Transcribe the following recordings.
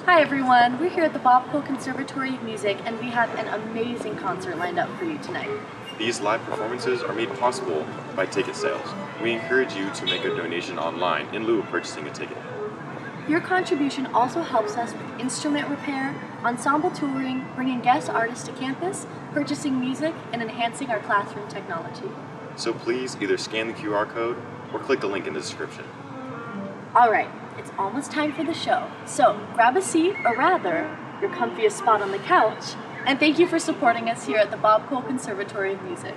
Hi everyone, we're here at the Bob Cole Conservatory of Music and we have an amazing concert lined up for you tonight. These live performances are made possible by ticket sales. We encourage you to make a donation online in lieu of purchasing a ticket. Your contribution also helps us with instrument repair, ensemble touring, bringing guest artists to campus, purchasing music, and enhancing our classroom technology. So please either scan the QR code or click the link in the description. Alright, it's almost time for the show, so grab a seat, or rather, your comfiest spot on the couch, and thank you for supporting us here at the Bob Cole Conservatory of Music.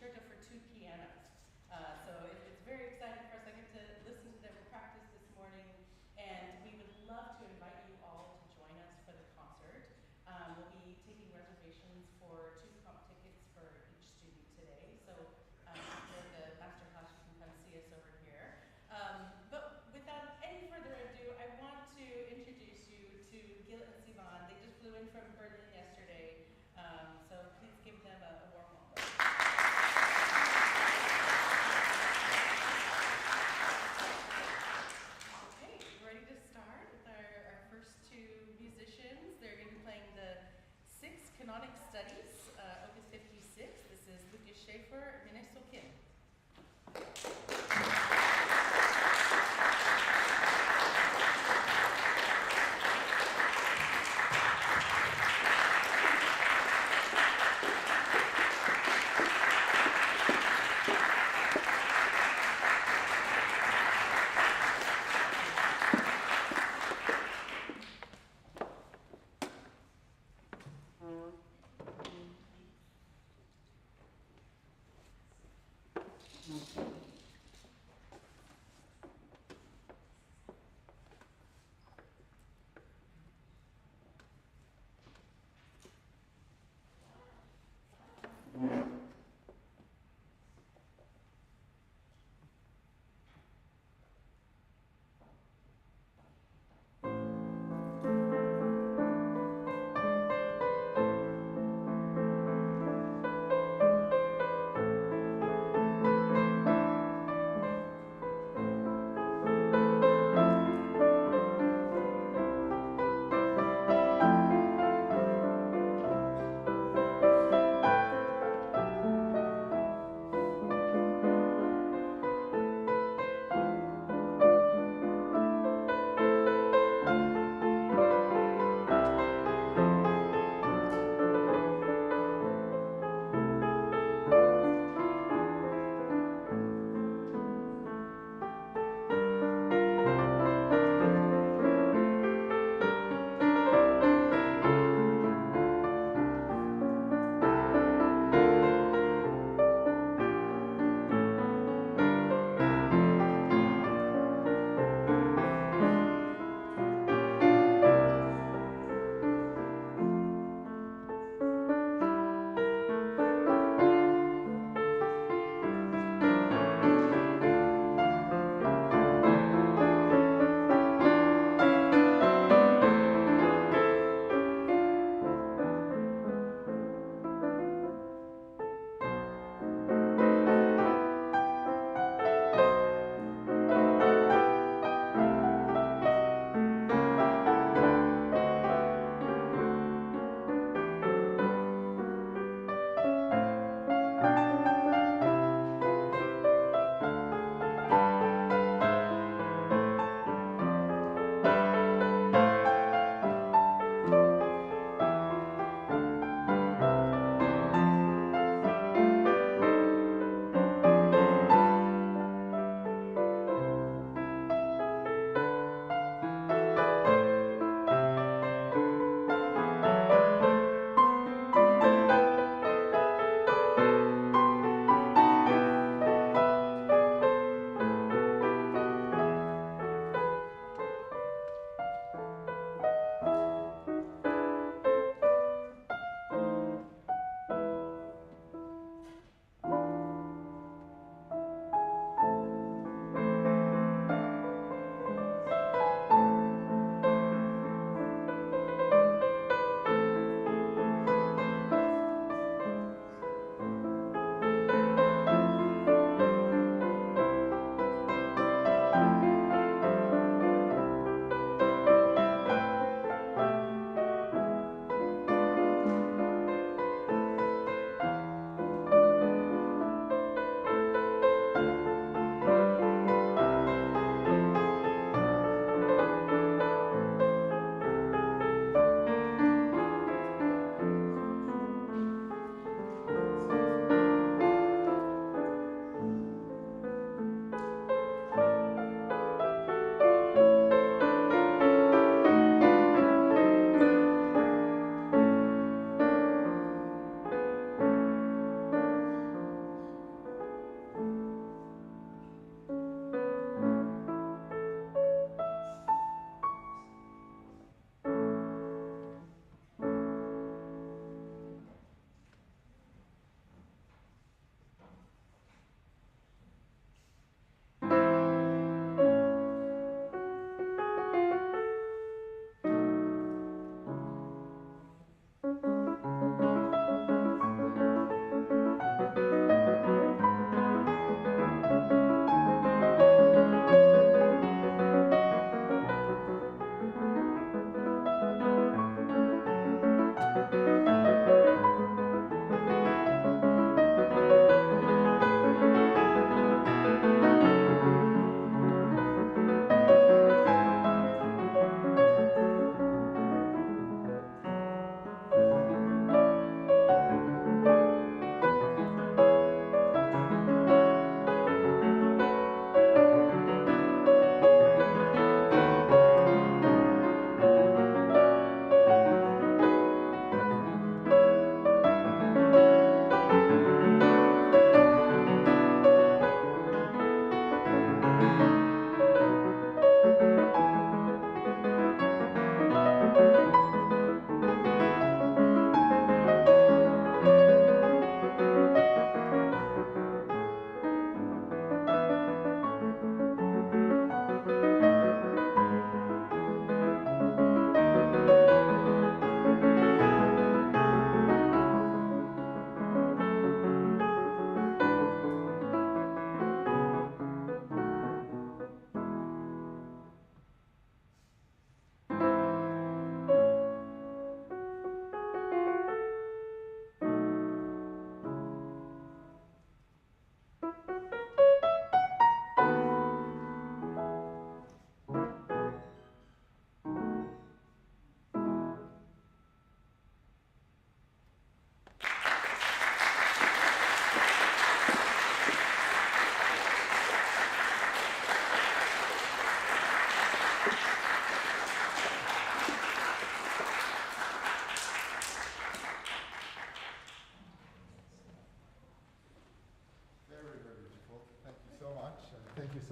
Concerto for two pianos. So it's very exciting for us. I get to listen to them practice this morning, and we would love to invite you all to join us for the concert. We'll be taking reservations for 2 comp tickets for each student today. So after the Masterclass, you can come see us over here. But without any further ado, I want to introduce you to Gil and Sivan. They just flew in from Berlin yesterday, so please give them a warm welcome. Ready to start with our first 2 musicians. They're going to be playing the 6th Canonic Studies, Opus 56. This is Lucas Schaeffer, Minseo.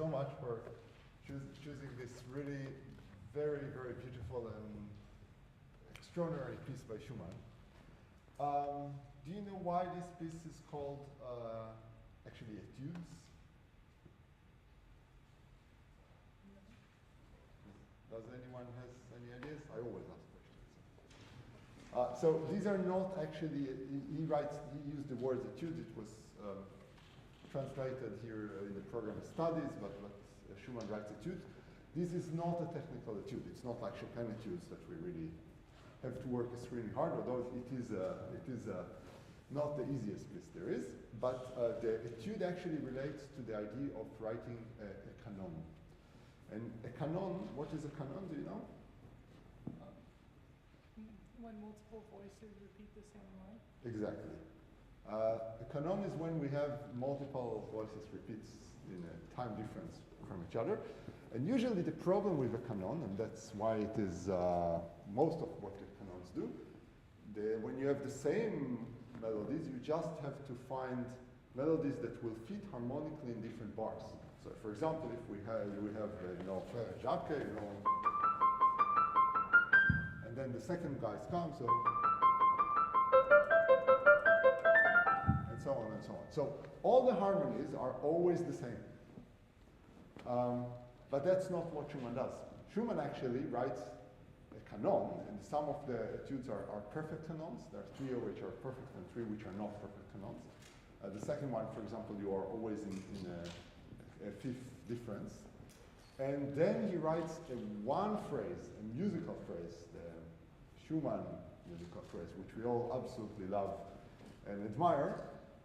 much for choosing this really very, very beautiful and extraordinary piece by Schumann. Do you know why this piece is called actually etudes? Does anyone has any ideas? I always ask questions. So these are not actually, he used the word etude. It was translated here in the program studies, but Schumann writes etude. This is not a technical etude. It's not like Chopin etudes that we really have to work extremely hard, although it is not the easiest piece there is. But the etude actually relates to the idea of writing a canon. And a canon, what is a canon, do you know? When multiple voices repeat the same line? Exactly. A canon is when we have multiple voices repeats in a time difference from each other. And usually the problem with a canon, and that's why it is most of what the canons do, when you have the same melodies, you just have to find melodies that will fit harmonically in different bars. So, for example, if we have Jacques, and then the second guys come, so, and so on and so on. So all the harmonies are always the same. But that's not what Schumann does. Schumann actually writes a canon, and some of the etudes are perfect canons. There are 3 of which are perfect and 3 which are not perfect canons. The second one, for example, you are always in a fifth difference. And then he writes one phrase, a musical phrase, the Schumann musical phrase, which we all absolutely love and admire.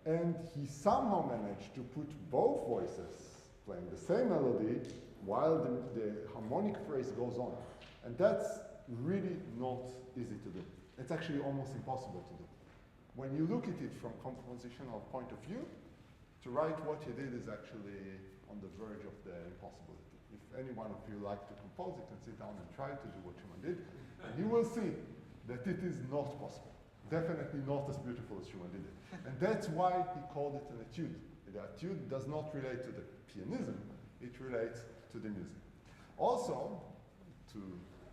And he somehow managed to put both voices playing the same melody while the harmonic phrase goes on. And that's really not easy to do. It's actually almost impossible to do. When you look at it from compositional point of view, to write what he did is actually on the verge of the impossibility. If any one of you like to compose, you can sit down and try to do what Schumann did, and you will see that it is not possible. Definitely not as beautiful as Schumann did it. And that's why he called it an etude. The etude does not relate to the pianism, it relates to the music. Also, to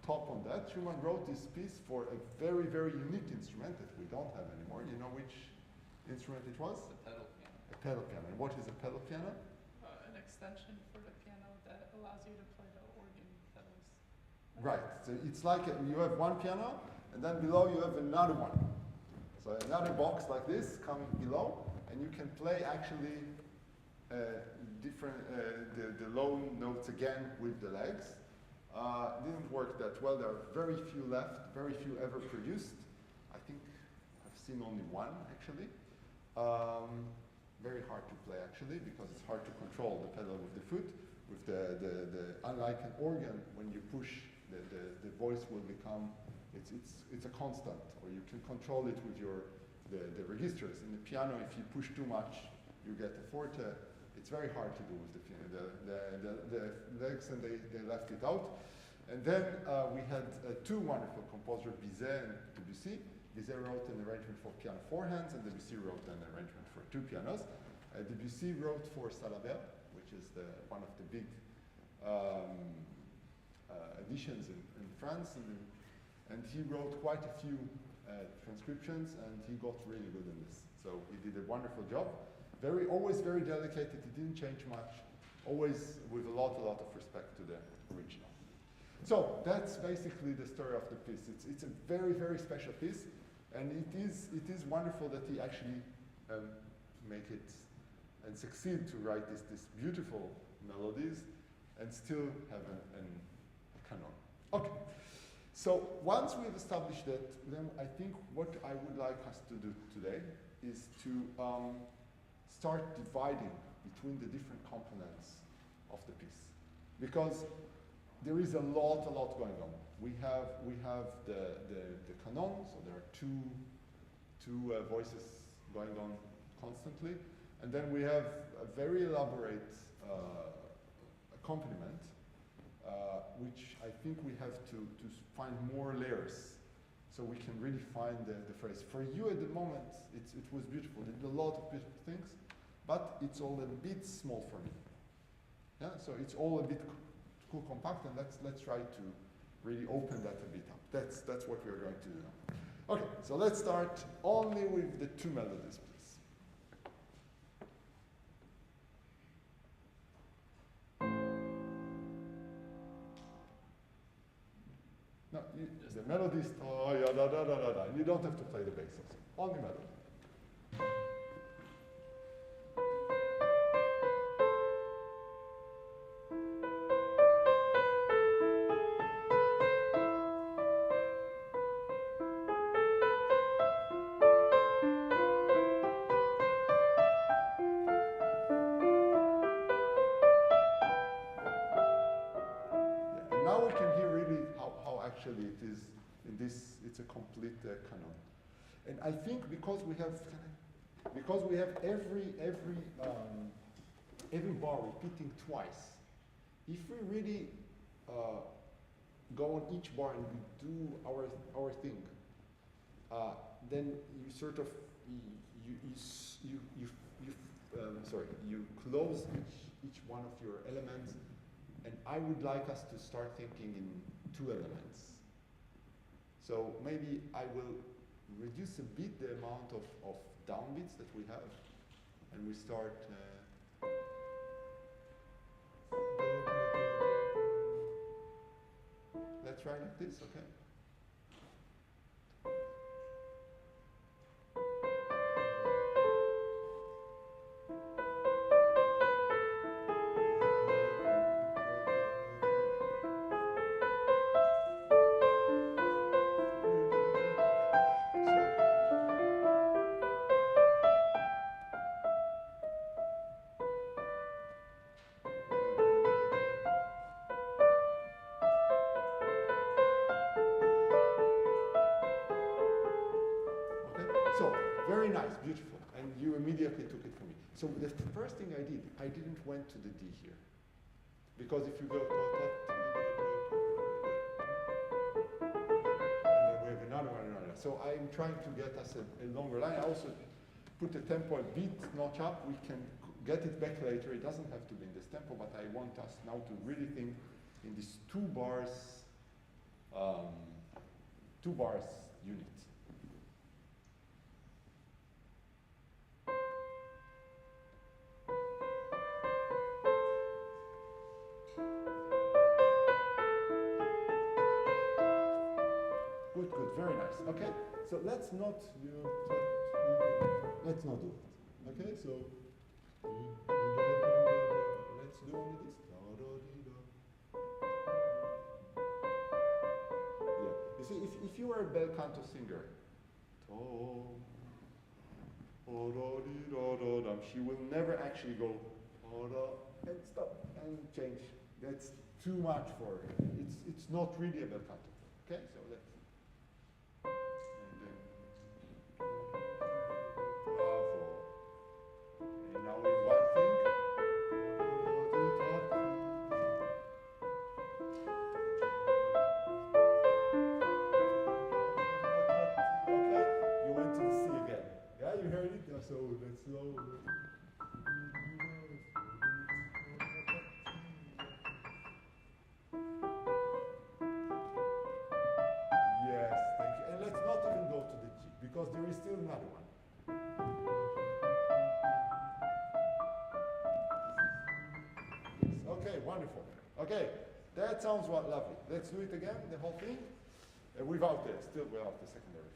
top on that, Schumann wrote this piece for a very, very unique instrument that we don't have anymore. You know which instrument it was? The pedal piano. A pedal piano. And what is a pedal piano? An extension for the piano that allows you to play the organ pedals. Right. So it's like you have one piano, and then below you have another one. So another box like this coming below, and you can play actually the low notes again with the legs. It didn't work that well. There are very few left, very few ever produced. I think I've seen only one actually. Very hard to play actually, because it's hard to control the pedal with the foot. With the unlike an organ, when you push, the voice will become, it's a constant, or you can control it with the registers. In the piano, if you push too much, you get a forte. It's very hard to do with the piano. The legs, and they left it out. And then we had 2 wonderful composers, Bizet and Debussy. Bizet wrote an arrangement for piano 4 hands, and Debussy wrote an arrangement for 2 pianos. Debussy wrote for Salabert, which is one of the big editions in France, and he wrote quite a few transcriptions, and he got really good in this. So he did a wonderful job. Always very delicate. It didn't change much. Always with a lot of respect to the original. So that's basically the story of the piece. It's a very, very special piece, and it is wonderful that he actually make it and succeed to write these beautiful melodies and still have a canon. Okay. So once we've established that, then I think what I would like us to do today is to start dividing between the different components of the piece, because there is a lot going on. We have the canon, so there are two voices going on constantly, and then we have a very elaborate accompaniment, which I think we have to find more layers, so we can really find the phrase. For you at the moment, it was beautiful. It did a lot of beautiful things, but it's all a bit small for me. Yeah, so it's all a bit too compact, and let's try to really open that a bit up. That's what we're going to do now. Okay, so let's start only with the two melodies, please. No, the melody is ta ya da da da da da. You don't have to play the bass also. Only melody. Actually, it is in this. It's a complete canon, and I think because we have every bar repeating twice, if we really go on each bar and we do our thing, then you sort of you close each one of your elements, and I would like us to start thinking in two elements. So maybe I will reduce a bit the amount of downbeats that we have, and we start. Let's try like this, okay? Very nice, beautiful, and you immediately took it from me. So the first thing I did, I didn't went to the D here, because if you go and then we have another one, So I'm trying to get us a longer line. I also put the tempo a bit notch up. We can get it back later. It doesn't have to be in this tempo, but I want us now to really think in these two bars unit. Good, very nice. Okay, so let's not do it. Okay, so let's do only this. Yeah, you see, if you were a bel canto singer, she will never actually go and stop and change. That's too much for her. It's not really a bel canto. Okay, so let's. So let's slow. Yes, thank you. And let's not even go to the G, because there is still another one. Yes. Okay, wonderful. Okay, that sounds lovely. Let's do it again, the whole thing, still without the secondary force.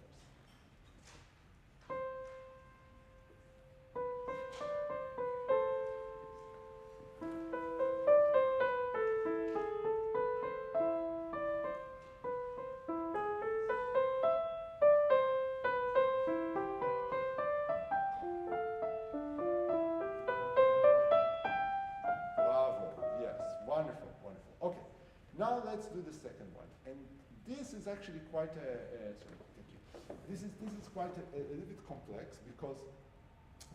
Now let's do the second one, and this is actually quite sorry, thank you. This is quite a little bit complex, because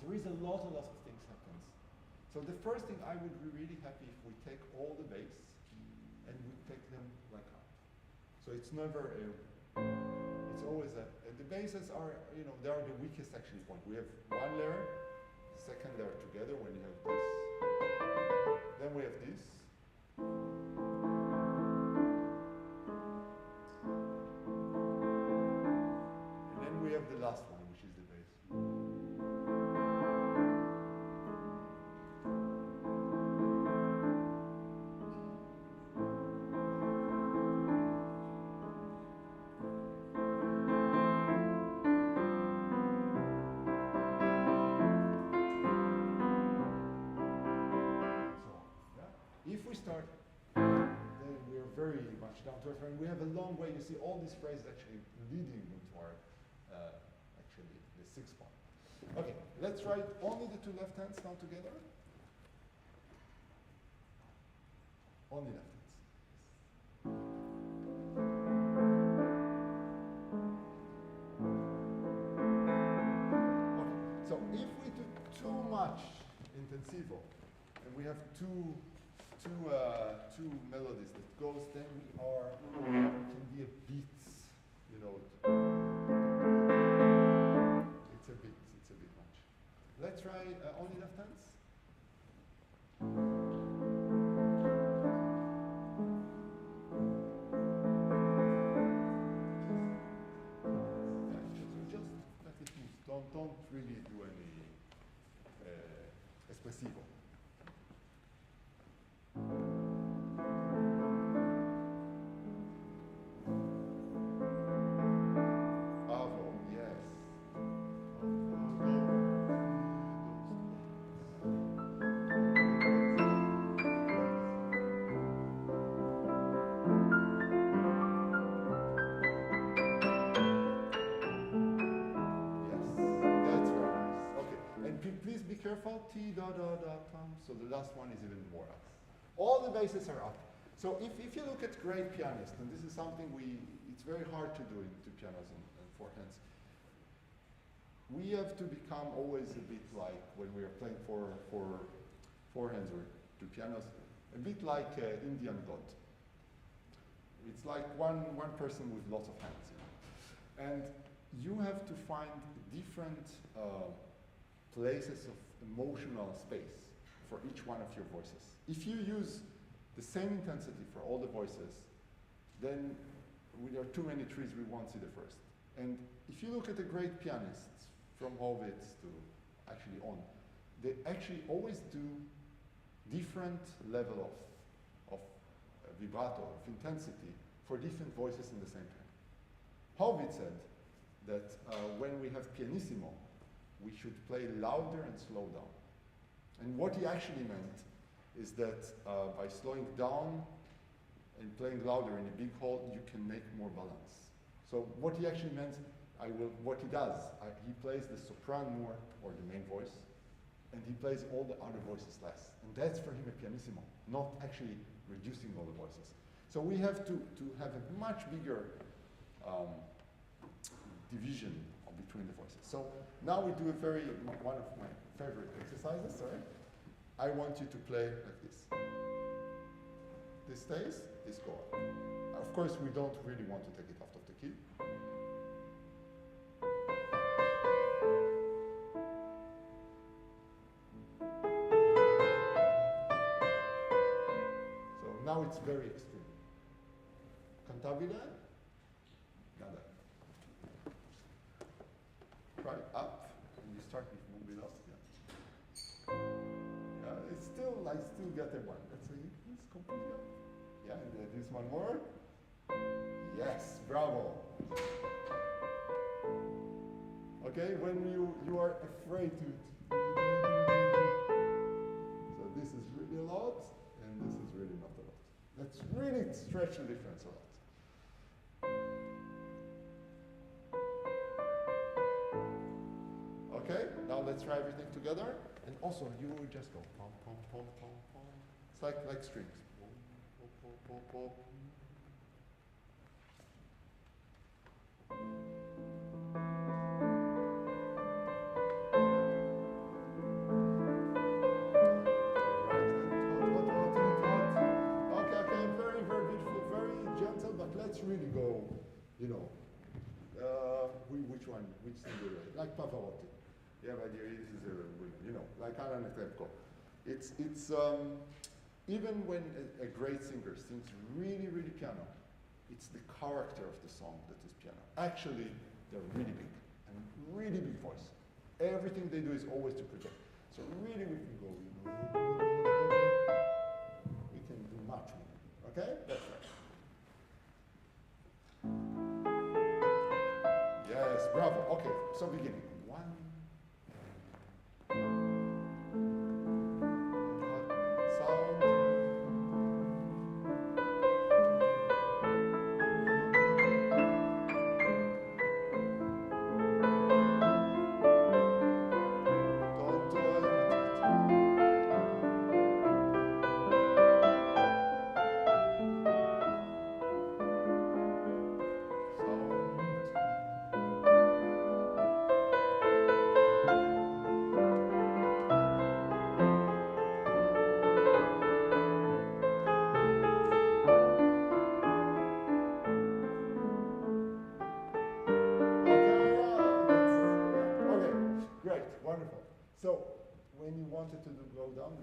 there is a lot of things happens. So the first thing, I would be really happy if we take all the bass and we take them like up. So it's never it's always the basses are, they are the weakest actually point. We have one layer, second layer together when you have this. Then we have this. And then we have the last one, which is the bass. If we start, then we're very much down to earth, and we have a long way. You see all these phrases actually leading into our, actually, the sixth one. Okay, let's write only the two left hands down together. Only left hands. Okay, so if we do too much intensivo, and we have two melodies that goes, then we can be a bit, you know, it's a bit much. Let's try only left hands. Just let it move. Don't really do any espressivo. Careful, T, da, da, da, pum. So the last one is even more up. All the basses are up. So if you look at great pianists, and this is something it's very hard to do to pianos and forehands, we have to become always a bit like, when we are playing for forehands or to pianos, a bit like Indian god. It's like one person with lots of hands. You know? And you have to find different places of emotional space for each one of your voices. If you use the same intensity for all the voices, then there are too many trees, we won't see the forest. And if you look at the great pianists, from Horowitz to actually on, they actually always do different level of vibrato, of intensity, for different voices in the same time. Horowitz said that when we have pianissimo, we should play louder and slow down. And what he actually meant is that by slowing down and playing louder in a big hall, you can make more balance. So what he actually meant, what he does, he plays the sopran more, or the main voice, and he plays all the other voices less. And that's for him a pianissimo, not actually reducing all the voices. So we have to have a much bigger division between the voices. So now we do one of my favorite exercises, sorry. I want you to play like this. This stays, this goes up. Of course, we don't really want to take it out of the key. So now it's very extreme. Cantabile, nada. Try up, and you start with moving up. Yeah. It's still, I still get a one. Let's say it's completely up. Yeah, and this one more. Yes, bravo. Okay, when you are afraid to. So this is really a lot, and this is really not a lot. Let's really stretch the difference a lot. Okay, now let's try everything together. And also, you will just go pom, pom, pom, pom, pom. It's like strings. Pom, pom, pom, pom, pom. Okay, very, very beautiful, very gentle, but let's really go, you know, which one, which thing do you like? Like Pavarotti. Yeah, but this is a, you know, like Alan Trepko. It's even when a great singer sings really, really piano, it's the character of the song that is piano. Actually, they're really big and really big voice. Everything they do is always to project. So really, we can go. We can do much more. Okay, that's right. Yes, bravo. Okay, so beginning. One. Sound.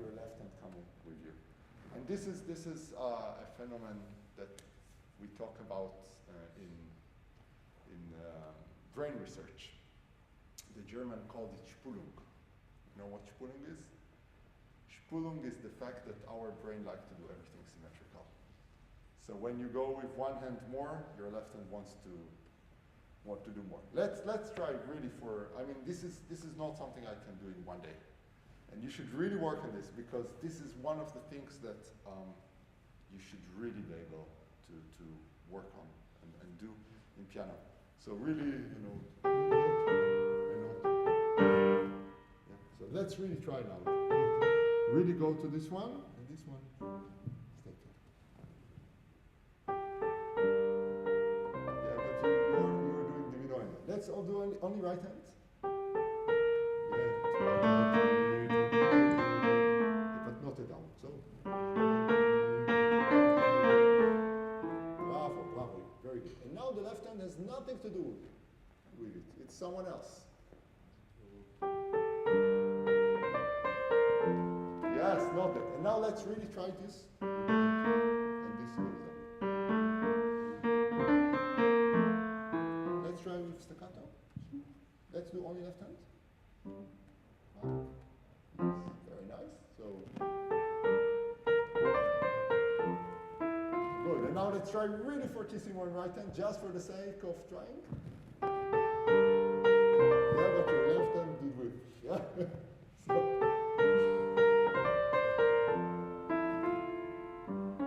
Your left hand coming with you. And this is a phenomenon that we talk about in brain research. The German called it Spulung. You know what Spulung is? Spulung is the fact that our brain likes to do everything symmetrical. So when you go with one hand more, your left hand wants to do more. Let's try really for. I mean, this is not something I can do in one day. And you should really work on this because this is one of the things that you should really be able to work on and do in piano. So really, yeah. So let's really try now. Really go to this one and this one. Stay put. Yeah, but you're doing the middle. Let's all do only right hands. So, bravo, very good. And now the left hand has nothing to do with it. It's someone else. Yes, not that. And now let's really try this. And this goes up. Let's try with staccato. Let's do only left hand. Wow. Very nice. So. Good, and now let's try really fortissimo in right hand, just for the sake of trying. Yeah, but your left hand did with. Yeah. So.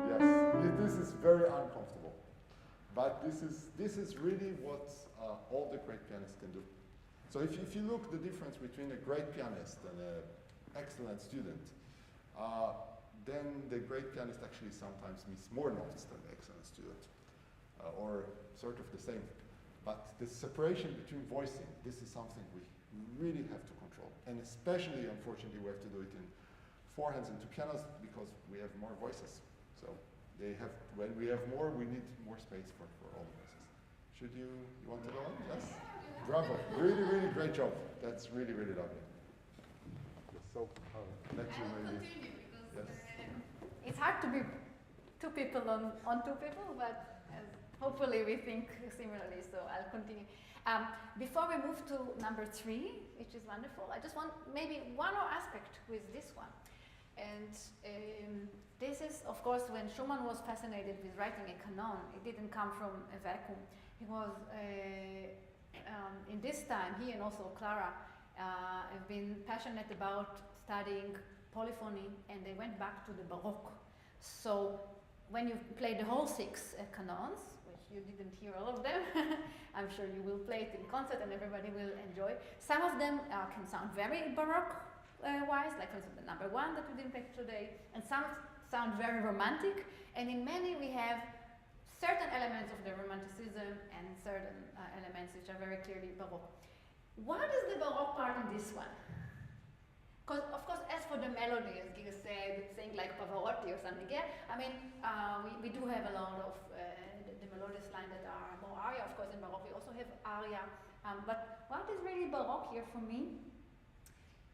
Yes, this is very uncomfortable, but this is really what all the great pianists can do. So if you look the difference between a great pianist and an excellent student, then the great pianist actually sometimes miss more notes than the excellent student, or sort of the same. But the separation between voicing, this is something we really have to control. And especially, unfortunately, we have to do it in four hands and two pianos because we have more voices. So when we have more, we need more space for all the voices. You want to go on? Yes? Bravo. Really, really great job. That's really, really lovely. So, let you maybe. Yes. It's hard to be two people on two people, but hopefully we think similarly, so I'll continue. Before we move to number 3, which is wonderful, I just want maybe one more aspect with this one. And this is, of course, when Schumann was fascinated with writing a canon, it didn't come from a vacuum. He was, in this time, he and also Clara have been passionate about studying polyphony, and they went back to the Baroque. So when you play the whole 6 canons, which you didn't hear all of them, I'm sure you will play it in concert and everybody will enjoy. Some of them can sound very Baroque wise, like for example the number 1 that we didn't play today, and some sound very romantic, and in many we have certain elements of the romanticism and certain elements which are very clearly Baroque. What is the Baroque part in this one? Because, of course, as for the melody, as Giga said, saying like Pavarotti or something, yeah, I mean, we do have a lot of the melodious lines that are more aria. Of course, in Baroque we also have aria. But what is really Baroque here for me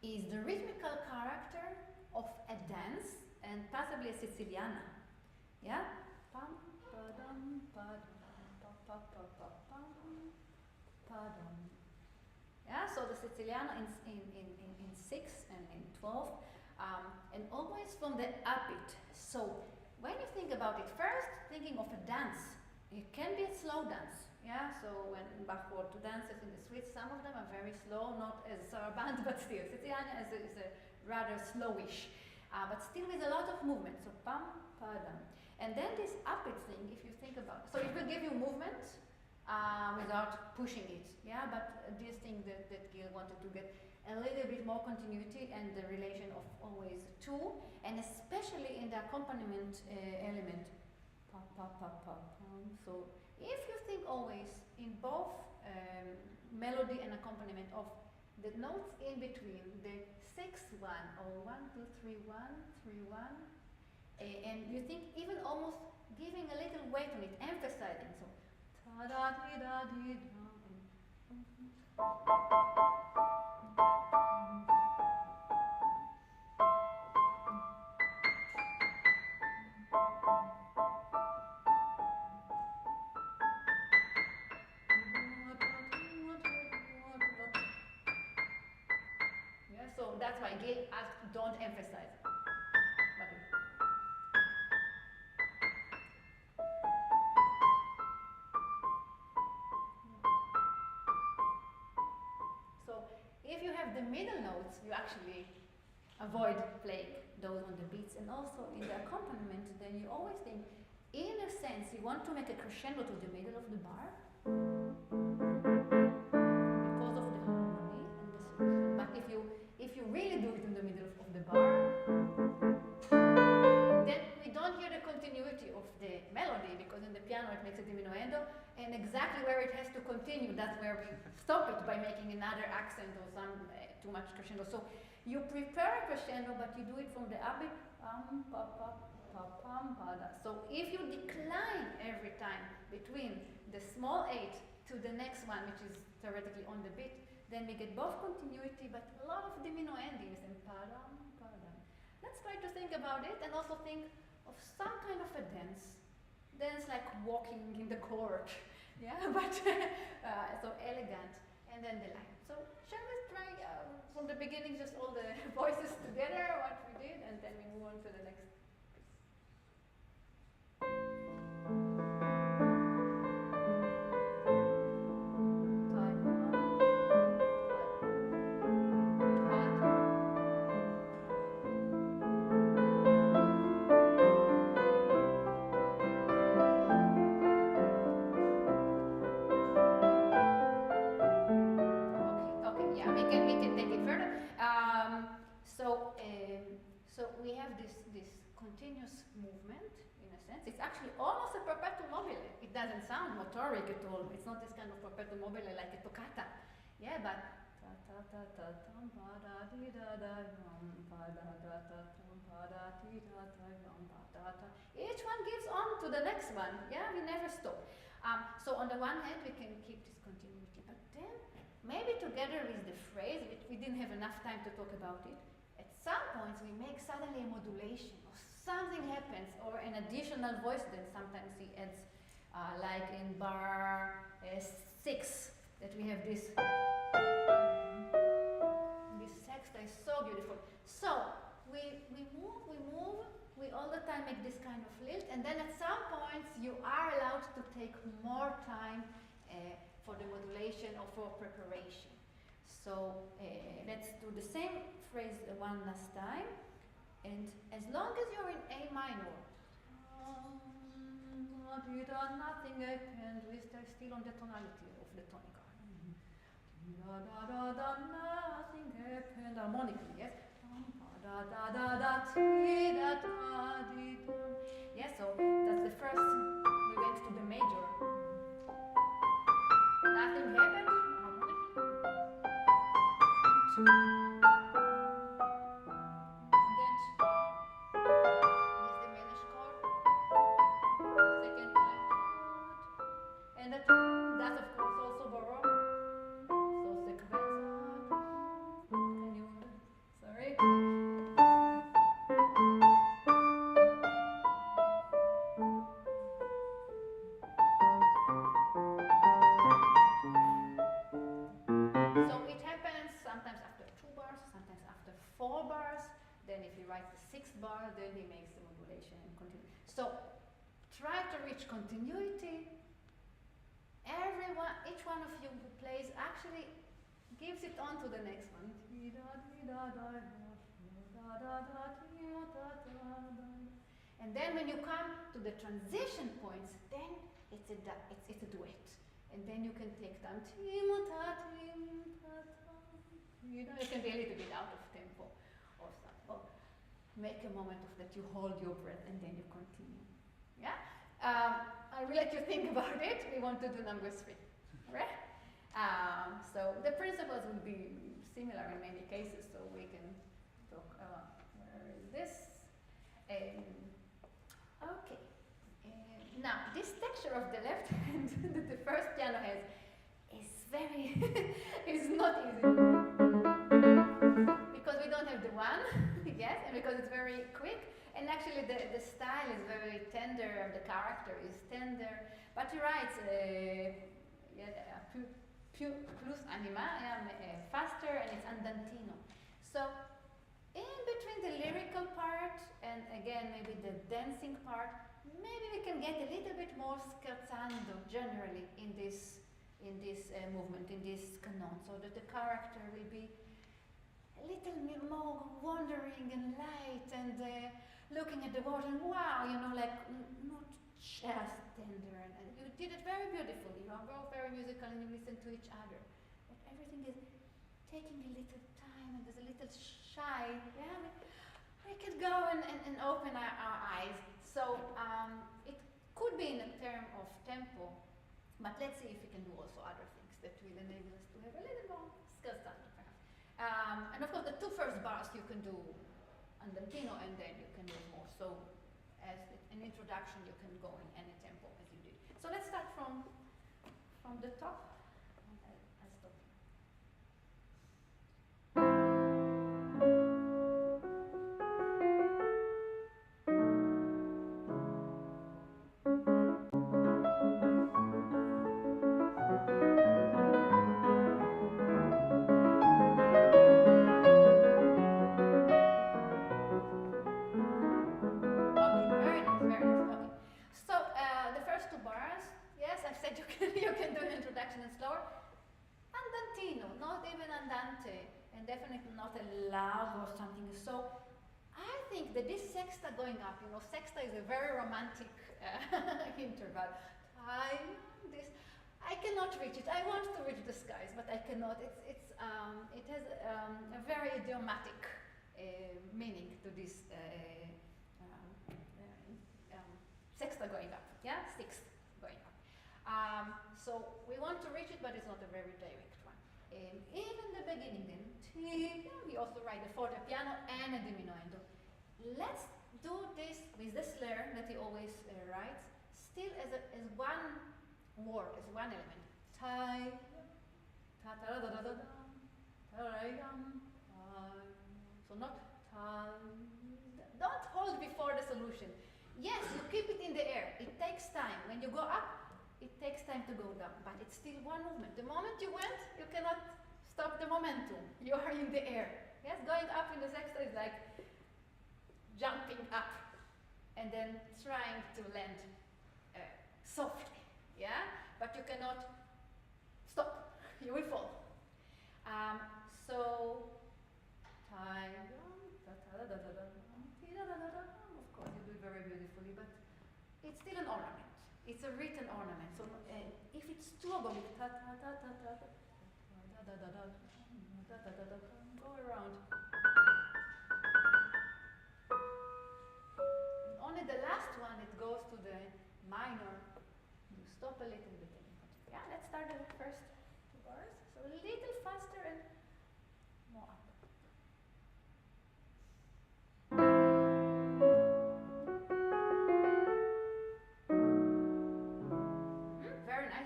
is the rhythmical character of a dance and possibly a Siciliana. Yeah? Pam, pa-dum, pa-dum, pa-dum. Yeah, so the Siciliana in 6 and in 12, and always from the upbeat. So when you think about it, first thinking of a dance, it can be a slow dance. Yeah, so when Bach wrote dances in the streets, some of them are very slow, not as saraband, but still. Siciliana is a rather slowish, but still with a lot of movement. So pam, pa-dum. And then this upbeat thing, if you think about it, so it will give you movement without pushing it. Yeah, but this thing that Gil wanted to get a little bit more continuity and the relation of always two, and especially in the accompaniment element. Pa, pa, pa, pa, pam. So if you think always in both melody and accompaniment of the notes in between, the 6-1 or 1-2-3-1, 3-1, and you think even almost giving a little weight on it, emphasizing. So ta da di da di da. Yeah, so that's why Gil asked, don't emphasize. If you have the middle notes, you actually avoid playing those on the beats. And also in the accompaniment, then you always think, in a sense, you want to make a crescendo to the middle of the bar because of the harmony and the solution. But if you really do it in the middle of the bar, then we don't hear the continuity of the melody, because in the piano it makes a diminuendo, and exactly where it has to continue, that's where we stop it by making another accent or some too much crescendo. So you prepare a crescendo, but you do it from the upbeat, pam, pa, pa, pa, pam, pa, da. So if you decline every time between the small 8 to the next one, which is theoretically on the beat, then we get both continuity, but a lot of diminuendings and pa, dam, pa, dam. Let's try to think about it and also think of some kind of a dance like walking in the court, yeah, but so elegant, and then the line. So shall we try from the beginning, just all the voices together, what we did, and then we move on to the next piece. So we have this continuous movement, in a sense. It's actually almost a perpetuum mobile. It doesn't sound motoric at all. It's not this kind of perpetuum mobile like a toccata. Yeah, but ta ta ta ta tam pa da di da da yum pa da da ta tam pa da di da da yum pa da ta. Each one gives on to the next one. Yeah, we never stop. So on the one hand, we can keep this continuity, but then maybe together with the phrase, which we didn't have enough time to talk about it. At some points, we make suddenly a modulation, or something happens, or an additional voice. Then sometimes he adds, like in bar 6, that we have this sexta is so beautiful. So we move. We all the time make this kind of lilt, and then at some points you are allowed to take more time for the modulation or for preparation. So let's do the same phrase one last time, and as long as you're in A minor, nothing happened, we're still on the tonality of the tonic arc. Nothing happened harmonically, yes? Yes, so that's the first, we went to the major. Nothing happened harmonically. And then this diminished chord, second time, and that's of course also baroque. So sequenza, can you, sorry. bar, then he makes the modulation and continue. So try to reach continuity. Each one of you who plays actually gives it on to the next one. And then when you come to the transition points, then it's a duet. And then you can take time. You can be a little bit out of tempo or something. Or make a moment of that you hold your breath and then you continue. Yeah? I will let you think about it. We want to do number 3. Right? So the principles will be similar in many cases, so we can talk where is this? Okay. Now, this texture of the left hand that the first piano has is very, is not easy. Because we don't have the one, yes, and because it's very quick, and actually the style is very tender, and the character is tender, but he writes plus anima, faster, and it's andantino. So, in between the lyrical part and again maybe the dancing part, maybe we can get a little bit more scherzando generally in this movement, in this canon, so that the character will be a little more wandering and light and looking at the water and wow, like not just tender. And you did it very beautifully. You are both very musical and you listen to each other. But everything is taking a little time and there's a little shy. Yeah, we could go and open our eyes. So it could be in a term of tempo, but let's see if we can do also other things that will enable us to have a little more scherzando perhaps. And of course the 2 first bars you can do andantino and then you can do more. So as an introduction you can go in any tempo as you did. So let's start from the top. I'll stop here. And slower. Andantino, not even andante, and definitely not a largo or something. So I think that this sexta going up, sexta is a very romantic interval. I cannot reach it. I want to reach the skies, but I cannot. It has a very idiomatic meaning to this sexta going up. Yeah, 6th going up. So we want to reach it, but it's not a very direct one. Even the beginning, then, we also write a forte piano and a diminuendo. Let's do this with the slur that he always writes, still as one word, as one element. So not don't hold before the solution. Yes, you keep it in the air. It takes time. When you go up, it takes time to go down, but it's still one movement. The moment you went, you cannot stop the momentum. You are in the air. Yes, going up in the sexta is like jumping up and then trying to land softly. Yeah, but you cannot stop. You will fall. So, of course, you do it very beautifully, but it's still an ornament. It's a written ornament. So if it's too oblique, go around. And only the last one, it goes to the minor. You stop a little bit. Yeah, let's start the first 2 bars. So a little faster and more up.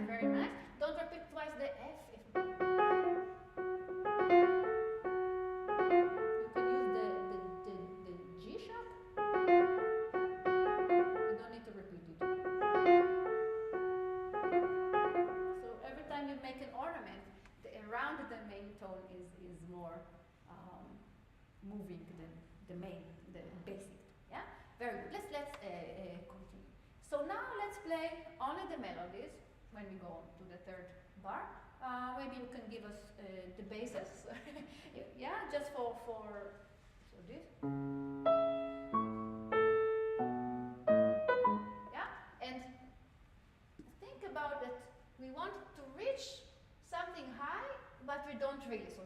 Very nice. Don't repeat twice the F. You can use the G sharp. You don't need to repeat it. So every time you make an ornament, around the main tone is more moving than the basic Very good. Let's continue. So now let's play only the melodies when we go to the third bar. Maybe you can give us the basis. Yeah, just for so this. Yeah, and think about that. We want to reach something high, but we don't really. So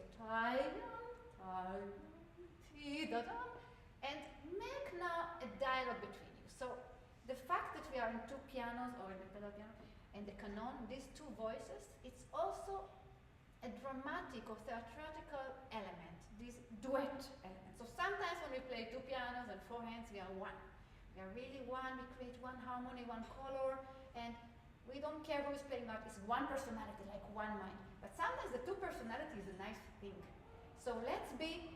and make now a dialogue between you. So the fact that we are in two pianos or in the pedal piano and the canon, these two voices, it's also a dramatic or theatrical element, this duet element. So sometimes when we play two pianos and four hands, we are one. We are really one, we create one harmony, one color, and we don't care who is playing out, it's one personality, like one mind. But sometimes the two personalities is a nice thing. So let's be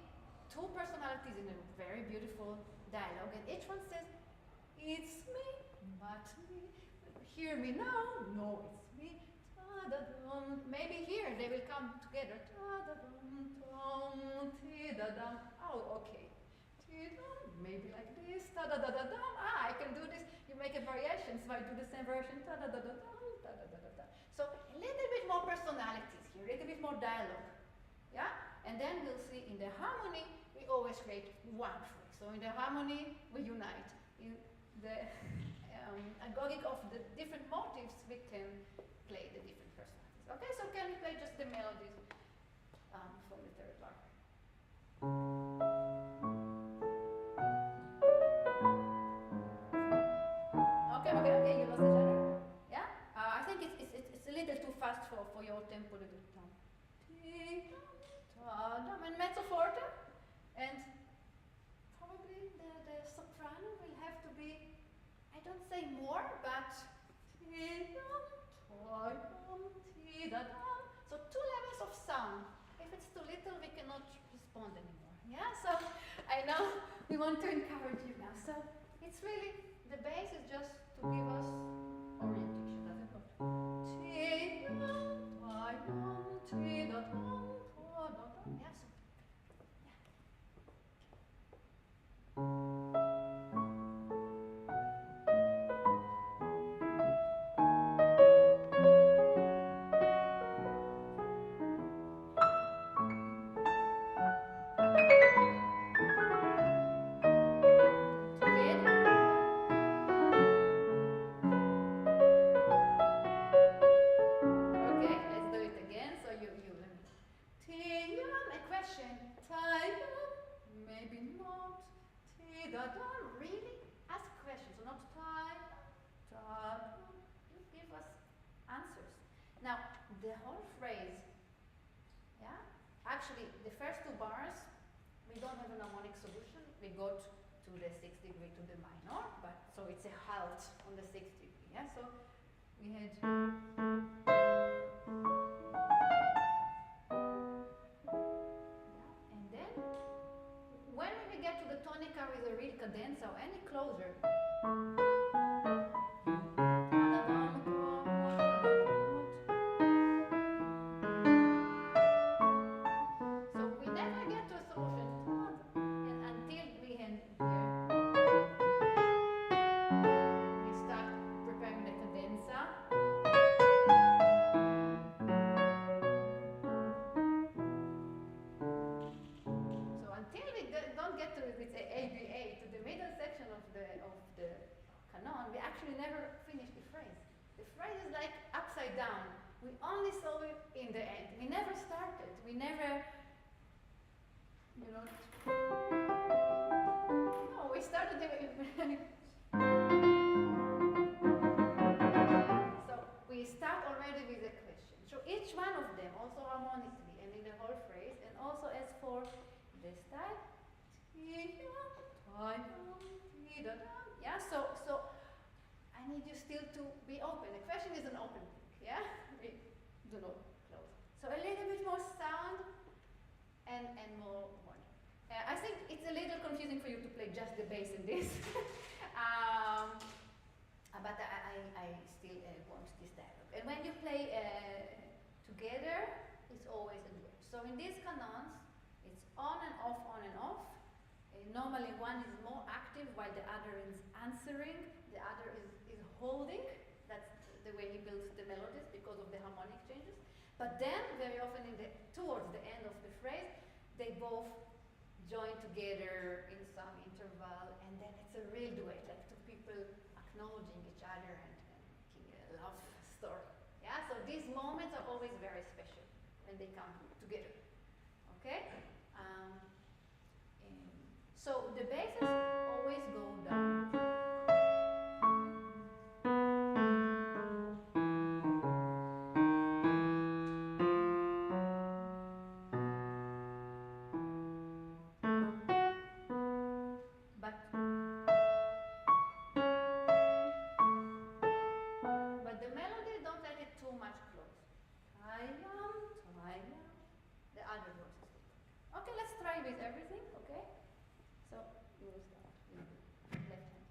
two personalities in a very beautiful dialogue, and each one says, it's me, but me. Hear me now, no, it's me. Ta-da-dum. Maybe here they will come together. Ta-da-dum, dum, ti-da-dum. Oh, okay. Ti-dum. Maybe like this. Ta-da-da-da-dum. I can do this. You make a variation, so I do the same version. Ta-da-da-da-dum, ta-da-da-da-da. So a little bit more personalities here, a little bit more dialogue. Yeah? And then we'll see in the harmony, we always create one phrase. So in the harmony, we unite. In the agogic of the different motives, we can play the different personalities. Okay, so can we play just the melodies from the third bar? Okay, you lost the genre? Yeah? I think it's a little too fast for your tempo, little time. And mezzo forte, and probably the soprano will have to be, I don't say more, but so two levels of sound. If it's too little, we cannot respond anymore. Yeah, so I know we want to encourage you now. So it's really, the bass is just to give us orientation, does it not? Yes. On the 6th degree, yeah? So we had and then when we get to the tonica with a real cadenza or any closer, so we never get to a solution and until we end here. Never finish the phrase. The phrase is like upside down. We only saw it in the end. We never started. We never, no, we started it. So we start already with a question. So each one of them, also harmonically and in the whole phrase, and also as for the style, yeah, so I need you still to be open. The question is an open thing, yeah? We do not close. So a little bit more sound and more wonder. I think it's a little confusing for you to play just the bass in this. But I still want this dialogue. And when you play together, it's always a duet. So in these canons, it's on and off, on and off. Normally one is more active active while the other is answering, the other is holding. That's the way he builds the melodies because of the harmonic changes. But then, very often towards the end of the phrase, they both join together in some interval, and then it's a real duet, like two people acknowledging each other and making a love story. Yeah, so these moments are always very special when they come together. Okay? So the basses always go down. But the melody, don't let it too much close. The other voices. Okay, let's try with everything, okay? So we will start with left hand.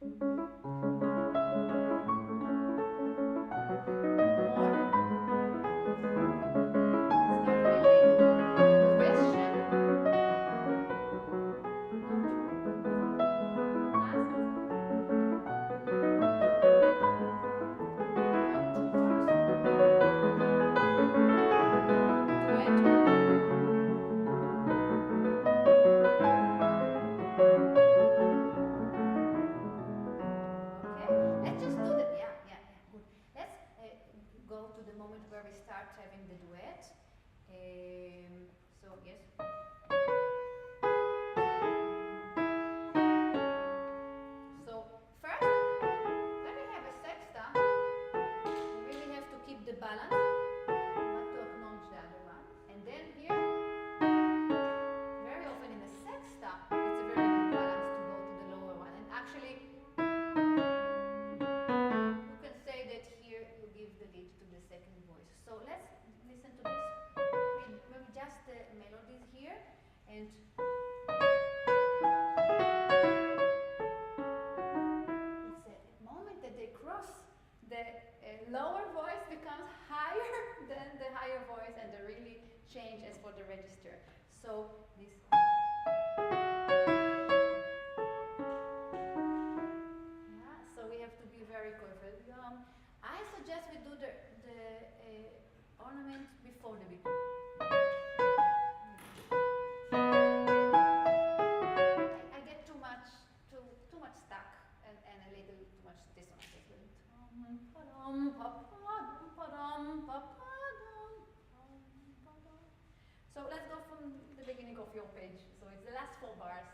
So let's go from the beginning of your page. So it's the last 4 bars.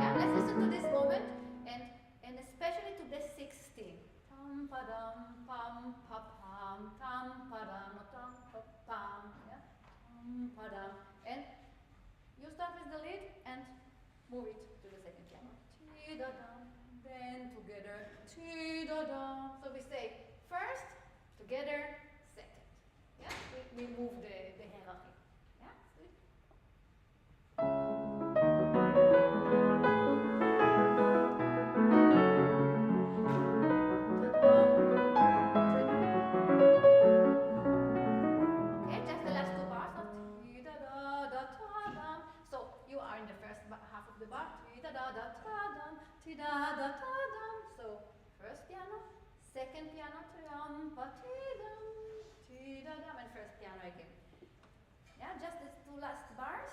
Yeah, let's listen to this moment and especially to the 16. Tam padam pam pa pam tam padam tam pa pam. Yeah? Tam padam. And you start with the lead and move it to the second piano. Ti-da-dam. Then together, ti-da-da. So we say first, together, second. Yeah, we move the hierarchy. Yeah, good. Okay, just the last 2 bars of ti-da-da-da-ta-dam. So you are in the first half of the bar, ti-da-da-da-ta-dam. Ti-da-da-ta-dam. So first piano, second piano, ti-dam, ti-da-dam, and first piano again. Yeah, just these 2 last bars.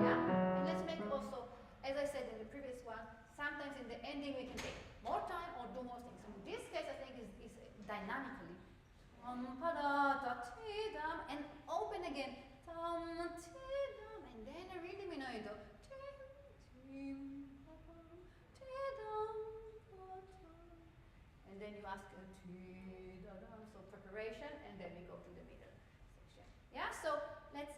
Yeah, and let's make also, as I said in the previous one, sometimes in the ending we can take more time or do more things. In this case, I think is dynamically. And open again. And then a really minuendo. And then you ask so preparation, and then we go to the middle section. Yeah, so let's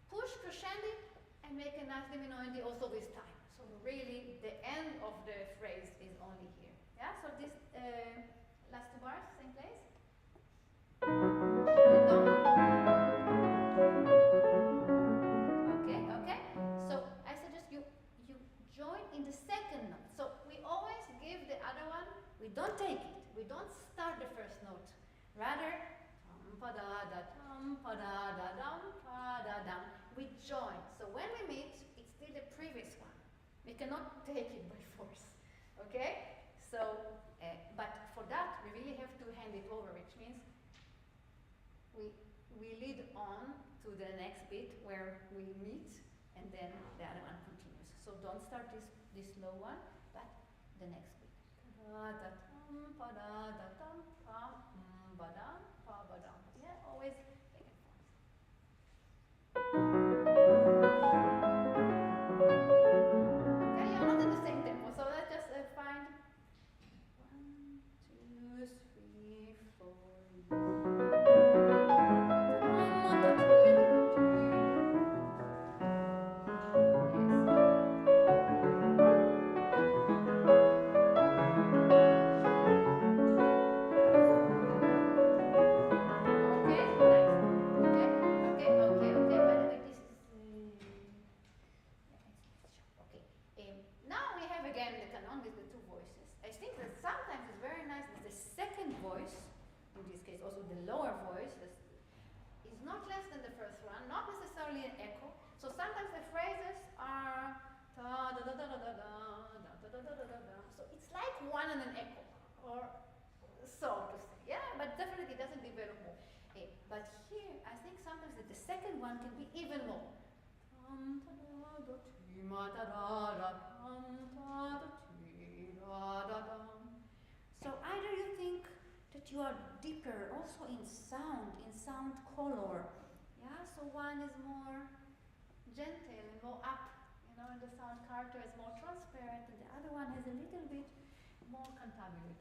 push crescendi and make a nice diminuendo also with time. So really the end of the phrase is only here. Yeah, so this last 2 bars, same place. Okay. So I suggest you join in the second note. So we always give the other one we don't take it. We don't start the first note. Rather, we join. So when we meet, it's still the previous one. We cannot take it by force. Okay? So, but for that, we really have to hand it over, which means we lead on to the next bit where we meet, and then the other one continues. So don't start this low one, but the next bit. Yeah, always back and forth. Okay, you're not in the same tempo, so let's just find 1, 2, 3, 4. So either you think that you are deeper also in sound color. Yeah, so one is more gentle and more up, and the sound character is more transparent, and the other one has a little bit more cantabile.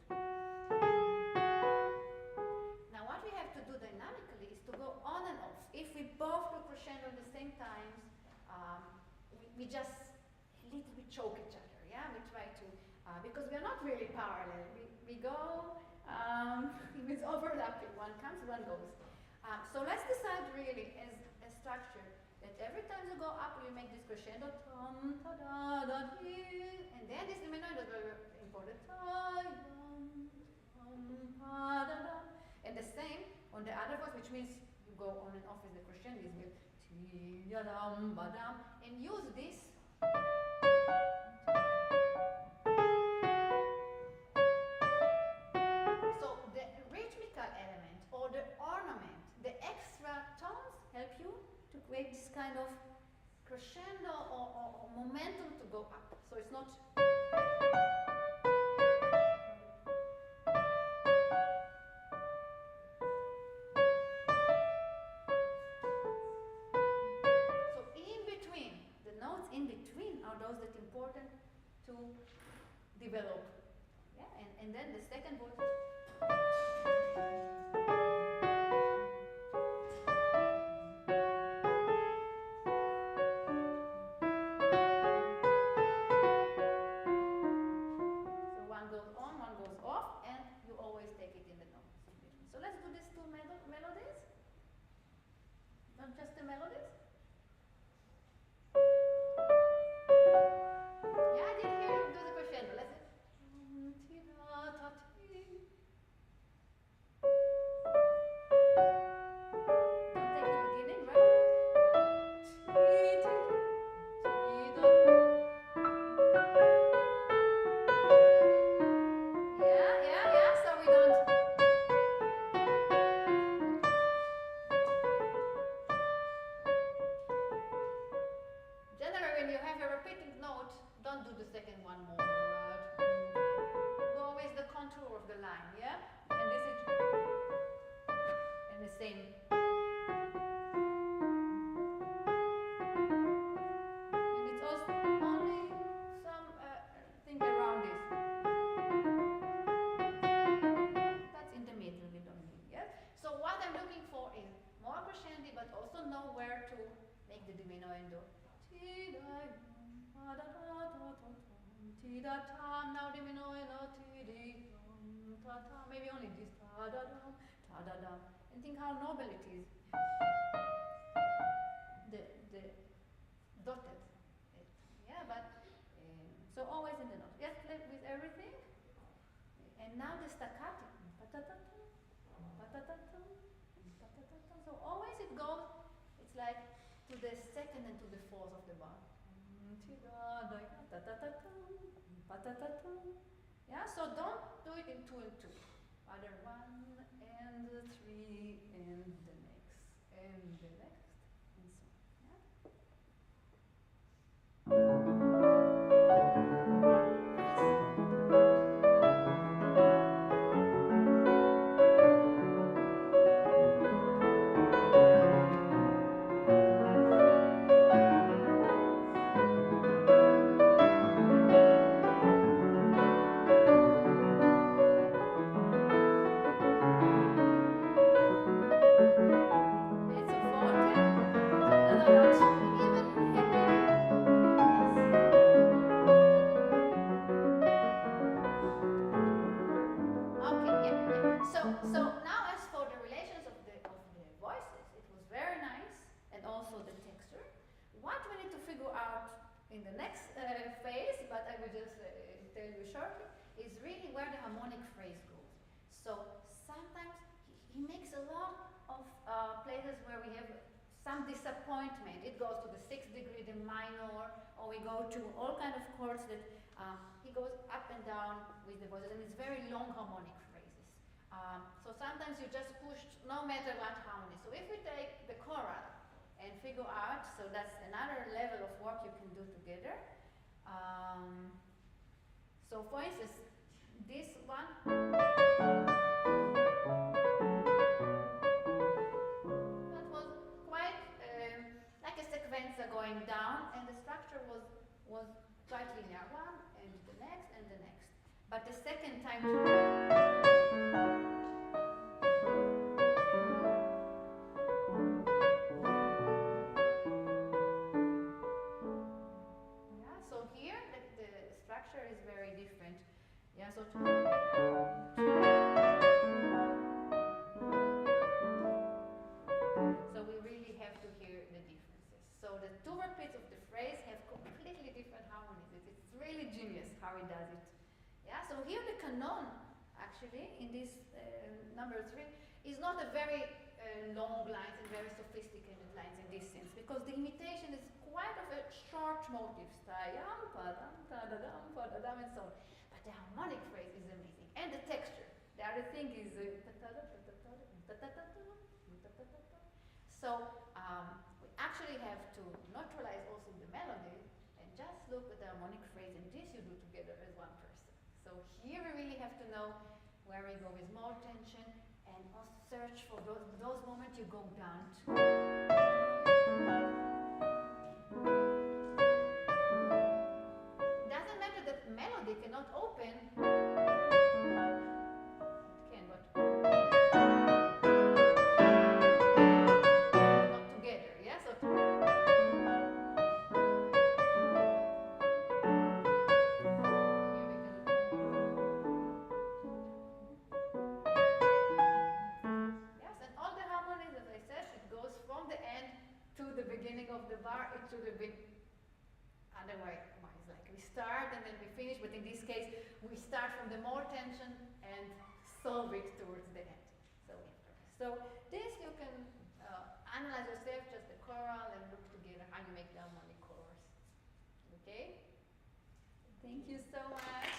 Now what we have to do dynamically is to go on and off. If we both do crescendo at the same time, we just a little bit choke each other, yeah? We try to, because we are not really parallel. We go, it's overlapping. One comes, one goes. So let's decide really as a structure that every time you go up, you make this crescendo, and then this diminuendo is very important. And the same on the other voice, which means you go on and off with the crescendo, is with and use this. So the rhythmical element or the ornament, the extra tones help you to create this kind of crescendo or momentum to go up. So it's not. Those that are important to develop. Yeah, and then the second voice. So one goes on, one goes off, and you always take it in the notes. So let's do these two melodies. Not just the melodies. Yeah, I didn't hear you do the crescendo. Let's do. Don't take the beginning, right? Yeah, so we don't. Generally, when you have a repeating note, don't do the second one more. Go with the contour of the line, yeah? And this is and the same. And it's also only some thing around this. That's in the middle, we don't need, yeah? So what I'm looking for is more crescendi, but also know where to make the diminuendo. Now diminuendo, maybe only this, and think how noble it is. The dotted, yeah, but so always in the note. Yes, with everything, and now the staccato. So always it goes, it's like to the second and to the fourth of the bar. Yeah, so don't do it in 2 and 2. Other 1 and 3 and the next and the next and so on. Yeah? Disappointment. It goes to the 6th degree, the minor, or we go to all kind of chords that he goes up and down with the voices, and it's very long harmonic phrases. So sometimes you just push no matter what harmony. So if we take the choral and figure out, so that's another level of work you can do together. So for instance, this one. Going down, and the structure was quite linear. 1 and the next and the next. But the second time yeah, so here the structure is very different. Yeah, so we really have to hear the differences. So the 2 repeats of the phrase have completely different harmonies. It's really genius how he does it. Yeah. So here the canon, actually, in this number 3, is not a very long lines and very sophisticated lines in this sense, because the imitation is quite of a short motive style, and so on. But the harmonic phrase is amazing, and the texture. The other thing is so we actually have to neutralize also the melody and just look at the harmonic phrase, and this you do together as one person. So here we really have to know where we go with more tension, and also search for those moments you go down to. Doesn't matter that melody cannot open. It can, but not together. Yeah. So. The beginning of the bar, it should have been otherwise. Like we start and then we finish, but in this case, we start from the more tension and solve it towards the end. So this you can analyze yourself, just the choral, and look together how you make the harmonic chorus. Okay? Thank you so much.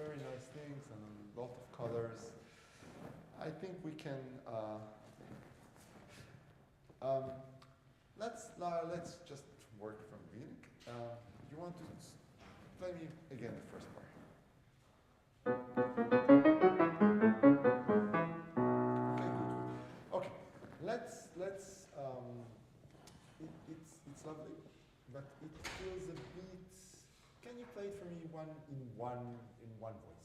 very nice things and a lot of colors. I think we can. Let's just work from beginning. You want to play me again the first part? Okay, good. Okay, let's. It's lovely, but it feels a bit. Can you play it for me in one voice now?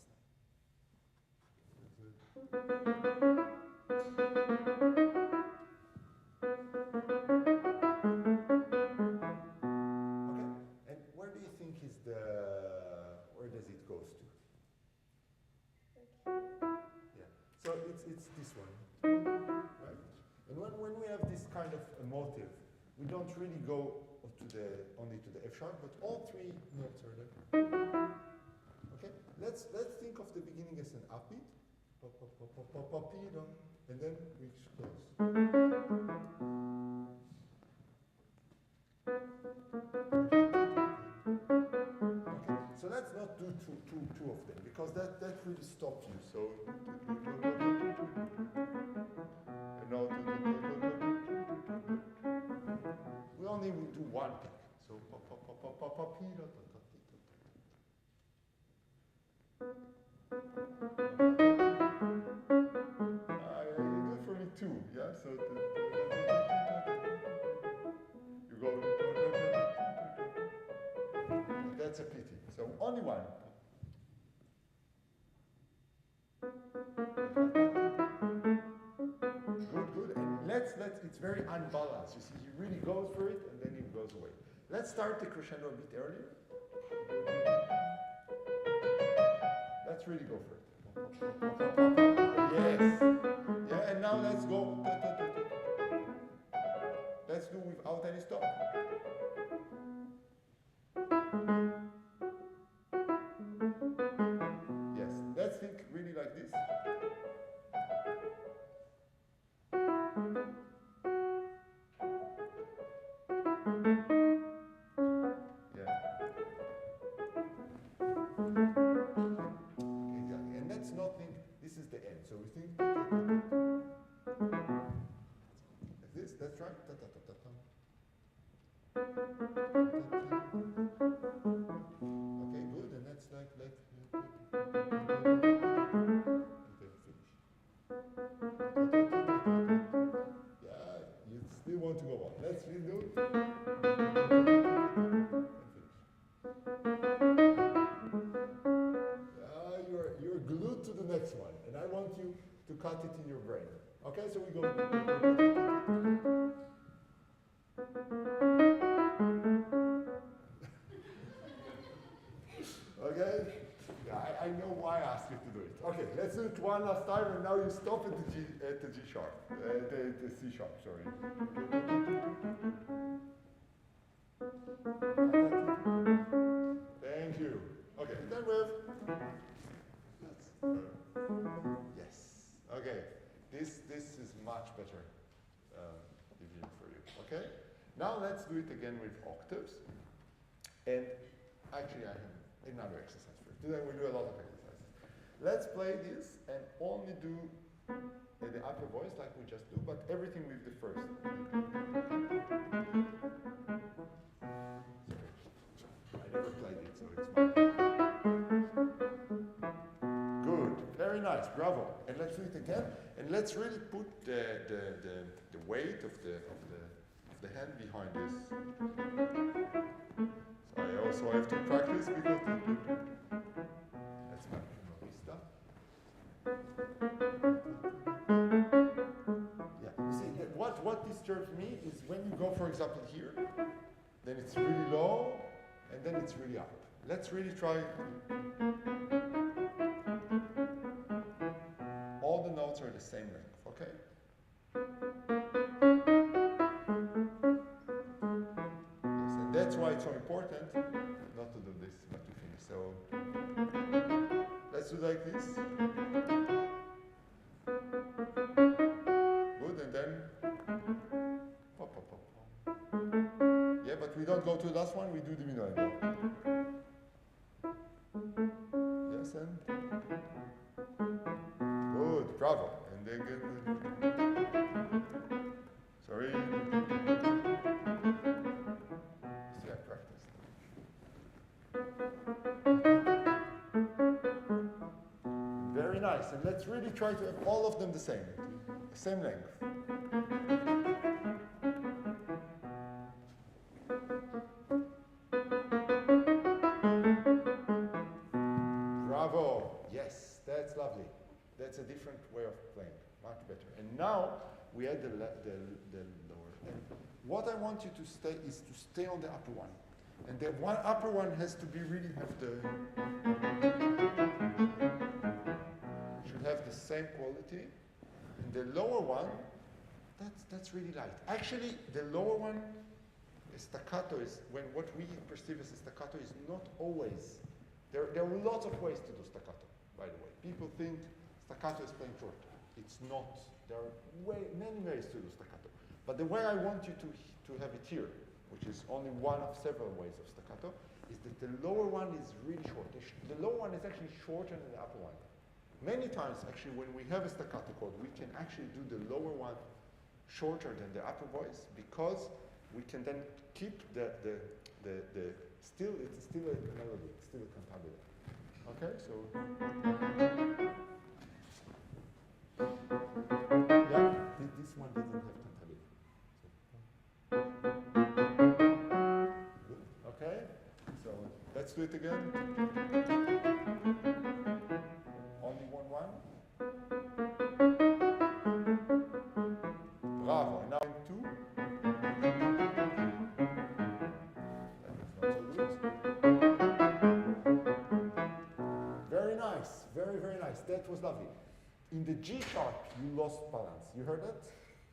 Where does it goes to? Yeah. So it's this one, right? And when we have this kind of a motive, we don't really go only to the F sharp, but all three notes are there. Okay. Let's think of the beginning as an upbeat, and then we close. So let's not do two of them, because that really stops you. So we only do one pick. So you do it for me too, yeah. So you go. That's a pity. So only one. Good. And let's. It's very unbalanced. You see, he really goes for it, and then he goes away. Let's start the crescendo a bit earlier. Let's really go for it. Yes. Yeah. And now let's go. Let's do without any stop. Yes, let's think really like this. Yeah. Exactly. And let's not think this is the end. So we think like this, that's right. Okay, good, and that's like okay, finish. Yeah, you still want to go on. Let's redo it. And finish. You're glued to the next one, and I want you to cut it in your brain. Okay, so we go. Okay? I know why I asked you to do it. Okay, let's do it one last time, and now you stop at the G sharp, the C sharp, sorry. Thank you. Okay, then we have. Yes. Okay, this is much better beginning for you. Okay. Now let's do it again with octaves, and actually I have another exercise for you. Today we do a lot of exercises. Let's play this and only do the upper voice like we just do, but everything with the first. Sorry, I never played it, so it's fine. Good, very nice, bravo. And let's do it again, and let's really put the weight of the hand behind this. So I also have to practice because that's my vista. Yeah, you see, what disturbs me is when you go, for example, here, then it's really low, and then it's really up. Let's really try. All the notes are the same length, okay? That's why it's so important not to do this, but to finish. So let's do like this. Good, and then pop, pop, pop, pop. Yeah, but we don't go to the last one, we do the middle. Yes, and nice. And let's really try to have all of them the same length. Bravo. Yes, that's lovely. That's a different way of playing. Much better. And now we add the lower. And what I want you to stay is to stay on the upper one. And the upper one has to be really should have the same quality. And the lower one, that's really light. Actually, the lower one, staccato is, what we perceive as a staccato is not always. There are lots of ways to do staccato, by the way. People think staccato is playing short. It's not. There are many ways to do staccato. But the way I want you to have it here, which is only one of several ways of staccato, is that the lower one is really short. The lower one is actually shorter than the upper one. Many times, actually, when we have a staccato chord, we can actually do the lower one shorter than the upper voice because we can then keep it's still a melody, it's still a cantabile. Okay, so. Yeah, this one doesn't have cantabile. Good. Okay, so let's do it again. Only one. Bravo. And now in two. That is not so good. Very nice. Very, very nice. That was lovely. In the G sharp, you lost balance. You heard that?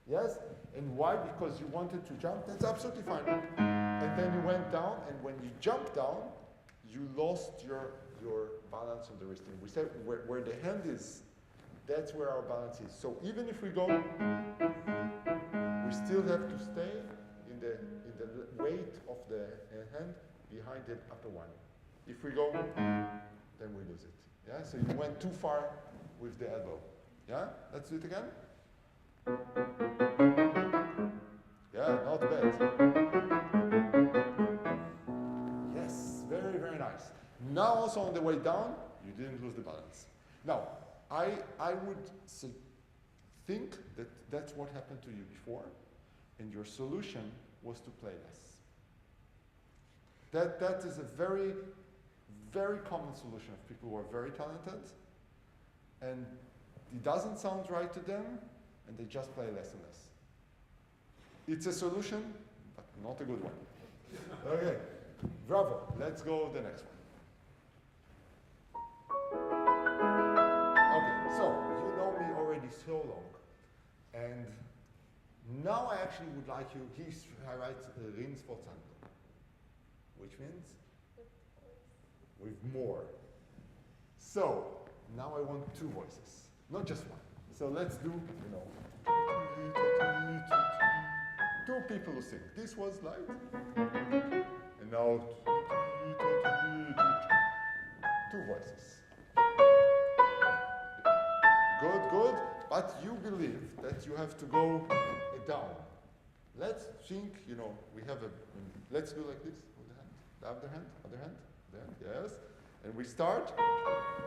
Yes? And why? Because you wanted to jump. That's absolutely fine. And then you went down, and when you jumped down, you lost your balance on the wrist. And we said where the hand is, that's where our balance is. So even if we go, we still have to stay in the weight of the hand behind the upper one. If we go, then we lose it. Yeah. So you went too far with the elbow. Yeah. Let's do it again. Yeah. Not bad. Yes. Very, very nice. Now also on the way down, you didn't lose the balance. Now, I would think that that's what happened to you before, and your solution was to play less. That is a very, very common solution of people who are very talented, and it doesn't sound right to them, and they just play less and less. It's a solution, but not a good one. Okay, bravo. Let's go the next one. So, you know me already so long, and now I actually would like you, I write rinforzando, which means with more. So, now I want two voices, not just one. So let's do, two people who sing. This was light, and now two voices. Good, good. But you believe that you have to go down. Let's think, we have let's do like this with the hand. The other hand, other hand, yes. And we start,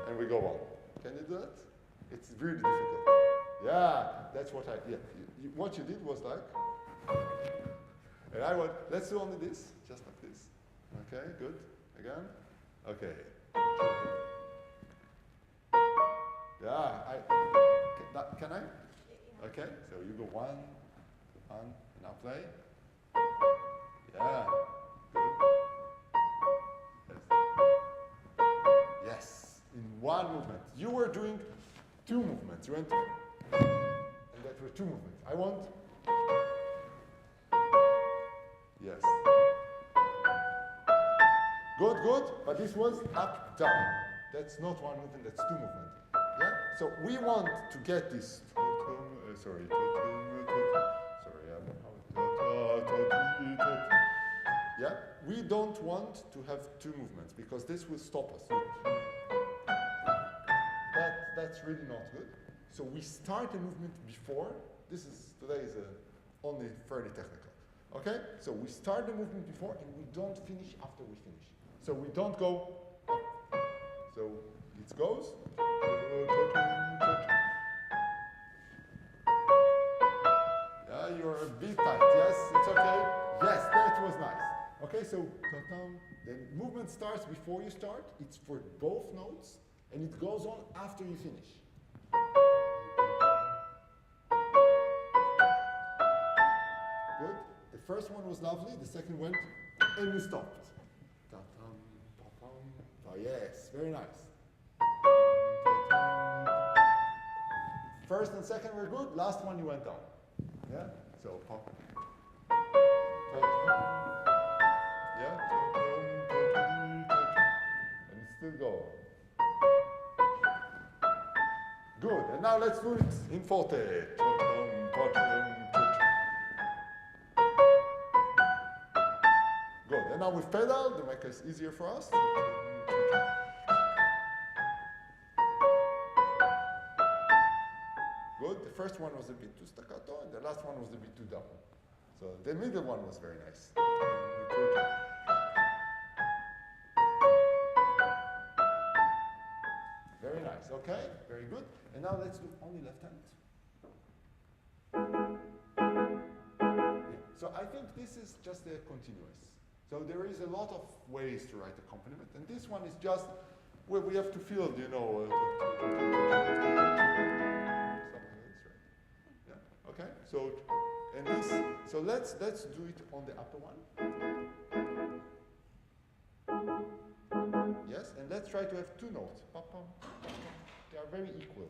and we go on. Can you do that? It's really difficult. Yeah, that's what what you did was like, and I want, let's do only this, just like this. Okay, good. Again. Okay. Yeah, can I? Okay, so you go one, now play. Yeah, good. Yes, in one movement. You were doing two movements. You went, and that were two movements. I want, yes. Good, good, but this was up, down. That's not one movement, that's two movements. Yeah? So we want to get this. Yeah? We don't want to have two movements because this will stop us. That's really not good. So we start the movement before. Today is only fairly technical. Okay? So we start the movement before and we don't finish after we finish. So we don't go up. So It goes. Yeah, you're a bit tight. Yes, it's okay. Yes, that was nice. Okay, so the movement starts before you start. It's for both notes, and it goes on after you finish. Good. The first one was lovely. The second went, and you stopped. Oh, yes, very nice. First and second were good. Last one you went down. Yeah. So pop. Yeah. And it still goes. Good. And now let's do it in forte. Good. And now with pedal to make it easier for us. Good. The first one was a bit too staccato, and the last one was a bit too down. So the middle one was very nice. Very nice. Okay. Very good. And now let's do only left hand. Yeah. So I think this is just a continuous. So there is a lot of ways to write accompaniment, and this one is just where we have to feel, you know. Okay, so and this, so let's do it on the upper one. Yes, and let's try to have two notes. They are very equal.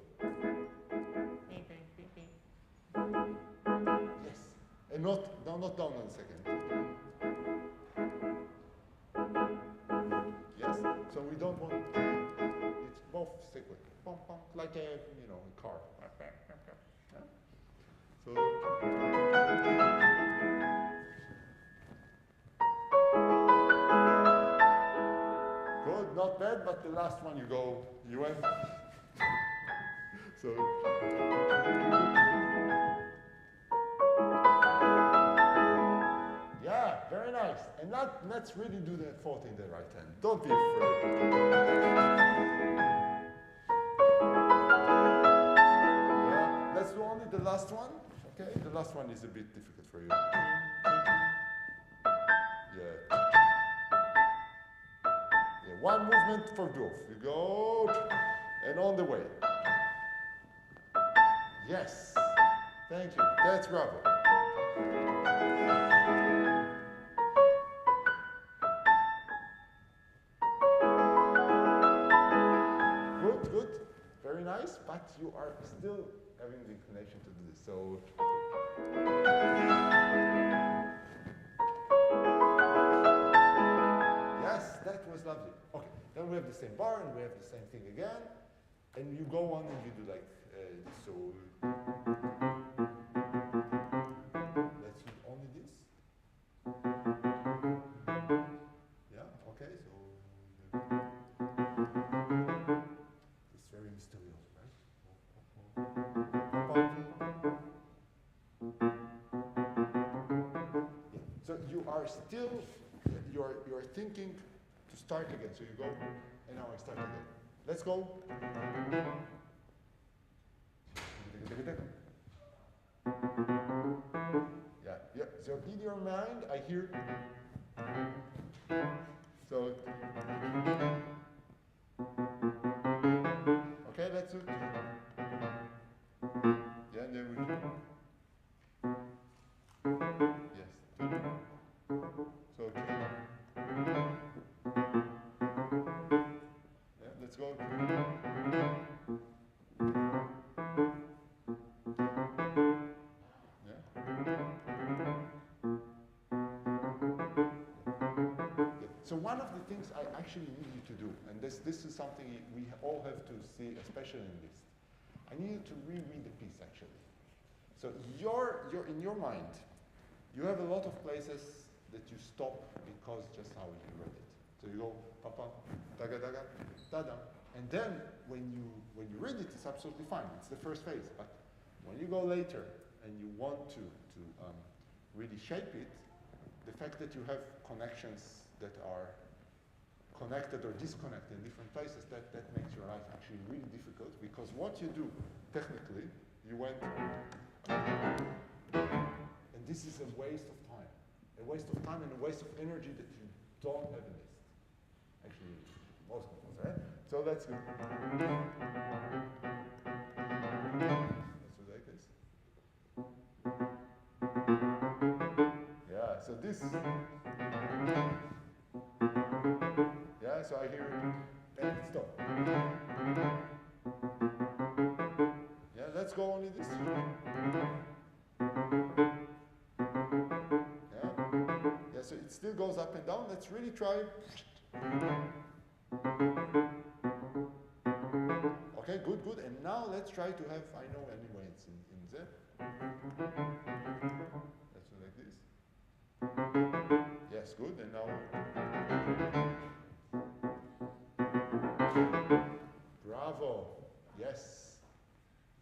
Yes, and not down on the second. Yes, so we don't want it's both sequent. Like a car. So good, not bad, but the last one you went. So yeah, very nice. And let's really do the fourth in the right hand. Don't be afraid. Yeah, let's do only the last one. Okay, the last one is a bit difficult for you. Yeah. Yeah, one movement for doof. You go, and on the way. Yes. Thank you. That's bravo. Good, good. Very nice, but you are still having the inclination to do this. So yes, that was lovely. Okay, then we have the same bar and we have the same thing again, and you go on and you do like so. Let's do only this. Yeah. Okay. So it's very mysterious, right? So you are still, you're thinking to start again. So you go, and now I start again. Let's go. Yeah, yeah. So in your mind, I hear. So. Okay, let's do. Yeah, and then we. Yes. So. Yeah, let's go. So one of the things I actually need you to do, and this is something we all have to see, especially in Liszt. I need you to reread the piece actually. So you're in your mind, you have a lot of places that you stop because just how you read it. So you go papa, daga daga, da da, and then when you read it, it's absolutely fine. It's the first phase. But when you go later and you want to really shape it, the fact that you have connections that are connected or disconnected in different places, that makes your life actually really difficult, because what you do technically, you went, and this is a waste of time. A waste of time and a waste of energy that you don't have in this. Actually, most of us, right? So let's do. Let's do like this. Yeah, so this. Yeah, so I hear it and stop. Yeah, let's go only this. Yeah, so it still goes up and down. Let's really try. Okay, good, good. And now let's try to have, I know anyway it's in Z. Let's do like this. Yes, good. And now. Bravo. Yes.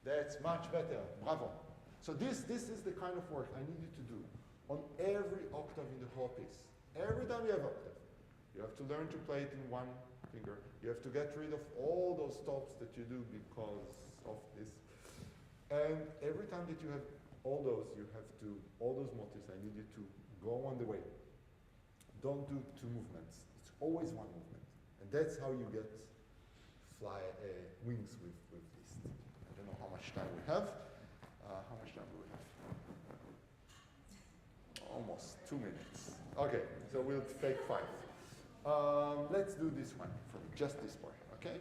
That's much better. Bravo. So this is the kind of work I need you to do on every octave in the whole piece. Every time you have octave, you have to learn to play it in one finger. You have to get rid of all those stops that you do because of this. And every time that you have all those, all those motifs, I need you to go on the way. Don't do two movements. It's always one movement. And that's how you get wings with Liszt. I don't know how much time we have. How much time do we have? Almost 2 minutes. Okay, so we'll take 5. Let's do this one from just this part, okay?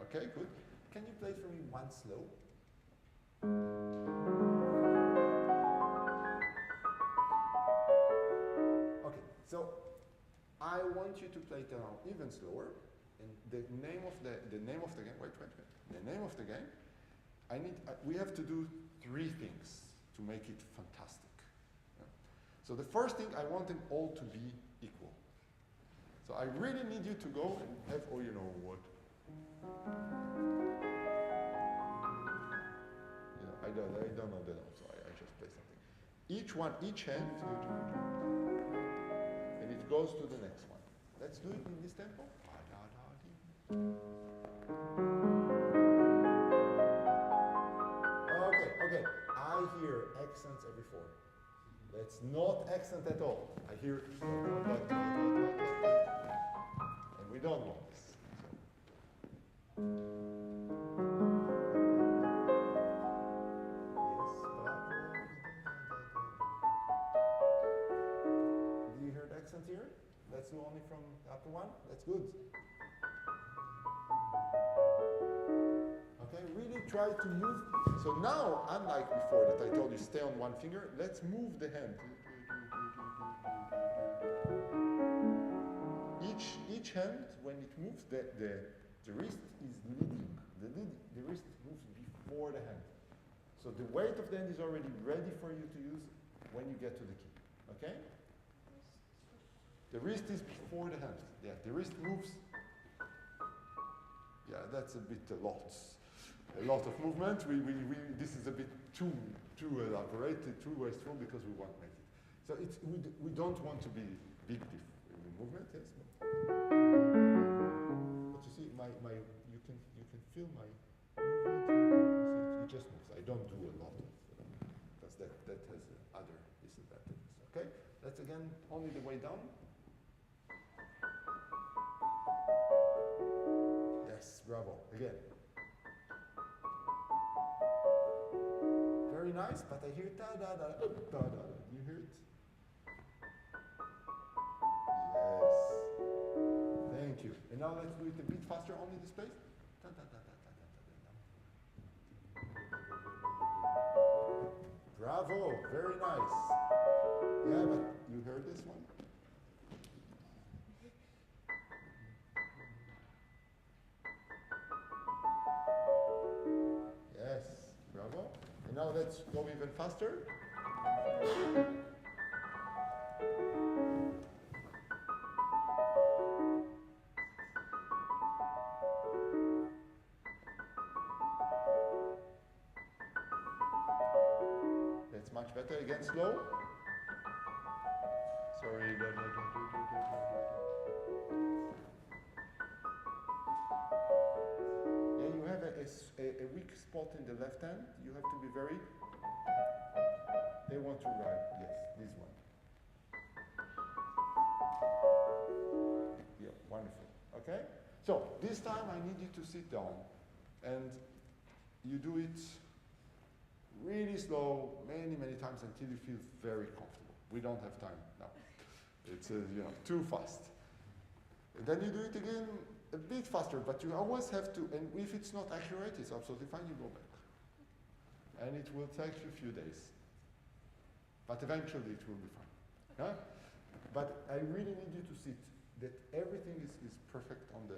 Okay, good. Can you play for me one slow? Okay, so I want you to play it now even slower. And the name of the game. Wait. The name of the game. We have to do 3 things to make it fantastic. Yeah. So the first thing, I want them all to be equal. So I really need you to go and have, oh, you know what? I don't know the note, so I just play something. Each hand, and it goes to the next one. Let's do it in this tempo. Okay. I hear accents every 4. That's not accent at all. I hear, and we don't want this. Do you hear the accent here? Let's do only from the upper one. That's good. Okay, really try to move. So now, unlike before that I told you stay on one finger, let's move the hand. Each hand, when it moves, the wrist is leading. The wrist moves before the hand. So the weight of the hand is already ready for you to use when you get to the key. Okay? The wrist is before the hand. Yeah, the wrist moves. Yeah, that's a bit a lot of movement. This is a bit too elaborated, too wasteful, because we won't make it. So we don't want to be big in the movement. Yes. But you see, you can feel my movement. It just moves. I don't do a lot of because that has other disadvantages. Okay. Let's again only the way down. Yes, bravo. Again. Very nice, but I hear ta-da-da, ta-da-da. You hear it? Yes. Thank you. And now let's do it a bit faster, only this place. Bravo, very nice. Yeah, but you heard this one? Yes, bravo. And now let's go even faster. That's much better. Again, slow. Sorry. Yeah, you have a weak spot in the left hand. You have to be very. They want to write. Yes, this one. Yeah, wonderful. Okay? So, this time I need you to sit down and you do it really slow, many, many times until you feel very comfortable. We don't have time now. It's too fast. And then you do it again a bit faster, but you always have to, and if it's not accurate, it's absolutely fine, you go back. And it will take you a few days. But eventually it will be fine. Huh? But I really need you to sit that everything is perfect on the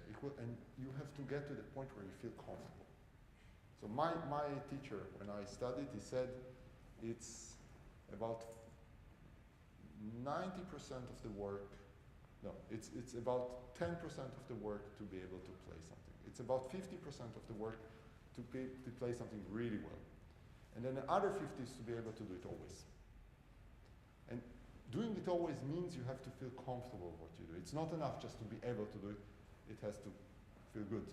equal, and you have to get to the point where you feel comfortable. So my teacher, when I studied, he said it's about 90% of the work. No, it's about 10% of the work to be able to play something. It's about 50% of the work to play something really well. And then the other 50 is to be able to do it always. And doing it always means you have to feel comfortable with what you do. It's not enough just to be able to do it. It has to feel good.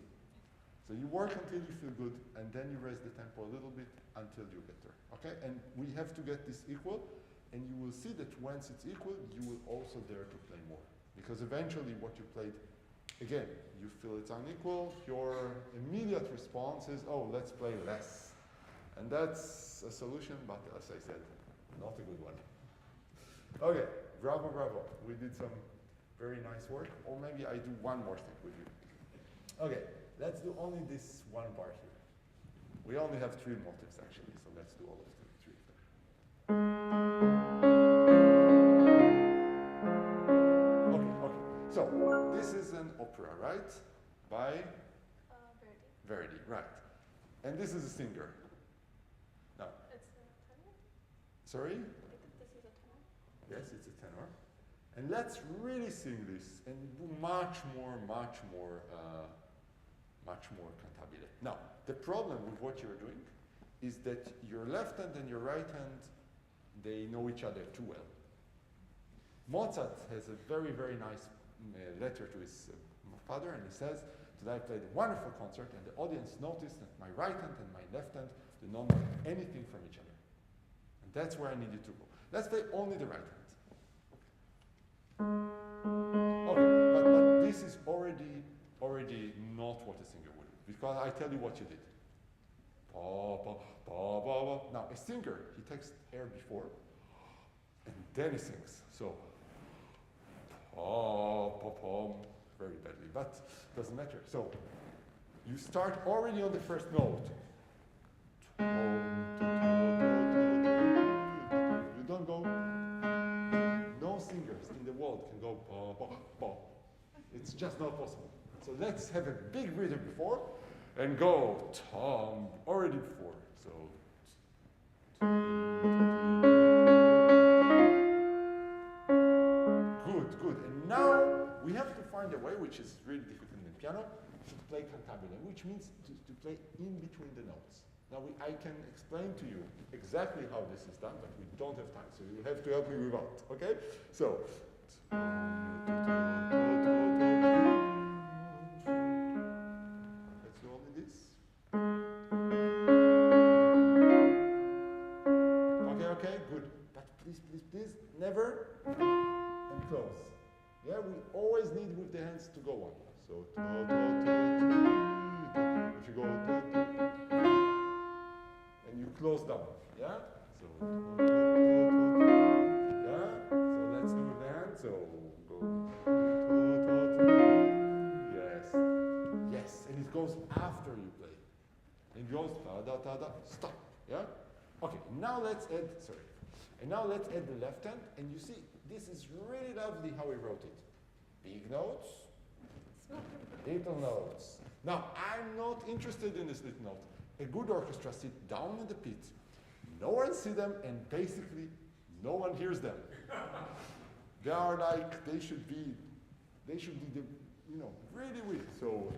So you work until you feel good, and then you raise the tempo a little bit until you get there. Okay? And we have to get this equal, and you will see that once it's equal, you will also dare to play more. Because eventually what you played, again, you feel it's unequal, your immediate response is, oh, let's play less. And that's a solution, but as I said, not a good one. Okay, bravo, bravo. We did some very nice work, or maybe I do one more thing with you. Okay, let's do only this one part here. We only have 3 motives actually, so let's do all of the 3 of them. Okay. So, this is an opera, right? By? Verdi. Verdi, right. And this is a singer. Now. It's a tenor? Sorry? This is a tenor? Yes, it's a tenor. And let's really sing this and do much more cantabile. Now, the problem with what you're doing is that your left hand and your right hand, they know each other too well. Mozart has a very, very nice letter to his father, and he says, "Today I played a wonderful concert, and the audience noticed that my right hand and my left hand do not know anything from each other." And that's where I need you to go. Let's play only the right hand. Okay, but this is already not what a singer would do, because I tell you what you did. Pa, pa, pa, pa, pa. Now, a singer, he takes air before, and then he sings. So, pa, pa, pa, very badly, but doesn't matter. So, you start already on the first note. You don't go. No singers in the world can go pa, pa, pa. It's just not possible. So let's have a big rhythm before and go tom already before. So good. And now we have to find a way, which is really difficult in the piano, to play cantabile, which means to play in between the notes. Now I can explain to you exactly how this is done, but we don't have time, so you have to help me without. Okay? So. Let's do only this. Okay, good. But please, never and close. Yeah, we always need with the hands to go on. So, if you go, and you close down, yeah? So, yeah? So let's do with the hand. So, go, yes, and it goes after you play. And it goes, ta-da, stop, yeah? Okay, now let's add, and now let's add the left hand, and you see, this is really lovely how we wrote it. Big notes, little notes. Now, I'm not interested in this little note. A good orchestra sits down in the pit. No one sees them, and basically, no one hears them. They are like, they should be the, really weak. So,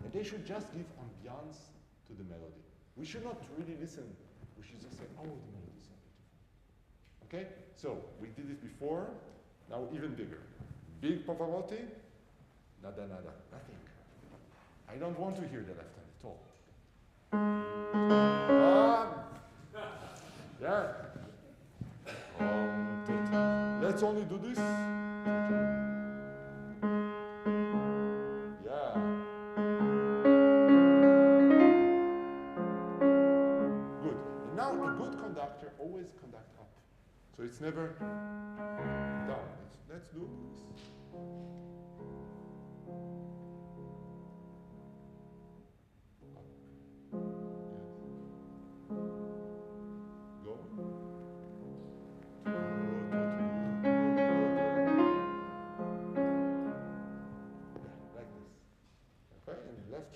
and they should just give ambiance to the melody. We should not really listen. We should just say, oh, the melody is so beautiful. Okay? So, we did it before, now even bigger. Big Pavarotti, nada, nada, nothing. I don't want to hear the left hand at all. Yeah. Let's only do this. Yeah. Good. And now a good conductor always conduct up. So it's never down. Let's do this.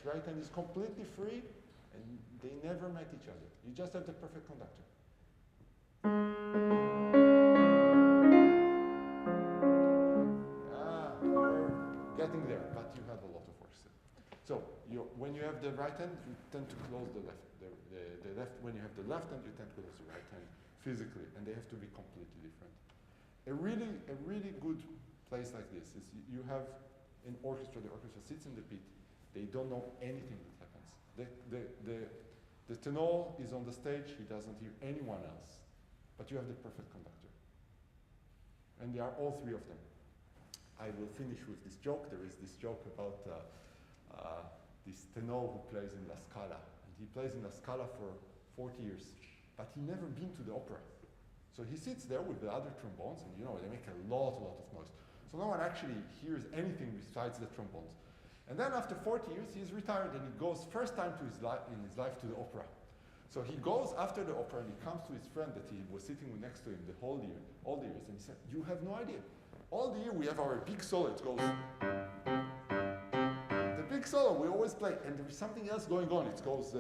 Right hand is completely free, and they never met each other. You just have the perfect conductor. You're getting there, but you have a lot of work still. So when you have the right hand, you tend to close the left. The left. When you have the left hand, you tend to close the right hand physically, and they have to be completely different. A really good place like this is you have an orchestra. The orchestra sits in the pit. They don't know anything that happens. The tenor is on the stage, he doesn't hear anyone else. But you have the perfect conductor. And there are all three of them. I will finish with this joke. There is this joke about this tenor who plays in La Scala. And he plays in La Scala for 40 years. But he never been to the opera. So he sits there with the other trombones, and they make a lot of noise. So no one actually hears anything besides the trombones. And then after 40 years, he's retired and he goes first time in his life to the opera. So he goes after the opera and he comes to his friend that he was sitting next to him all the years, and he said, "You have no idea. All the year we have our big solo. It goes, the big solo we always play, and there is something else going on. It goes,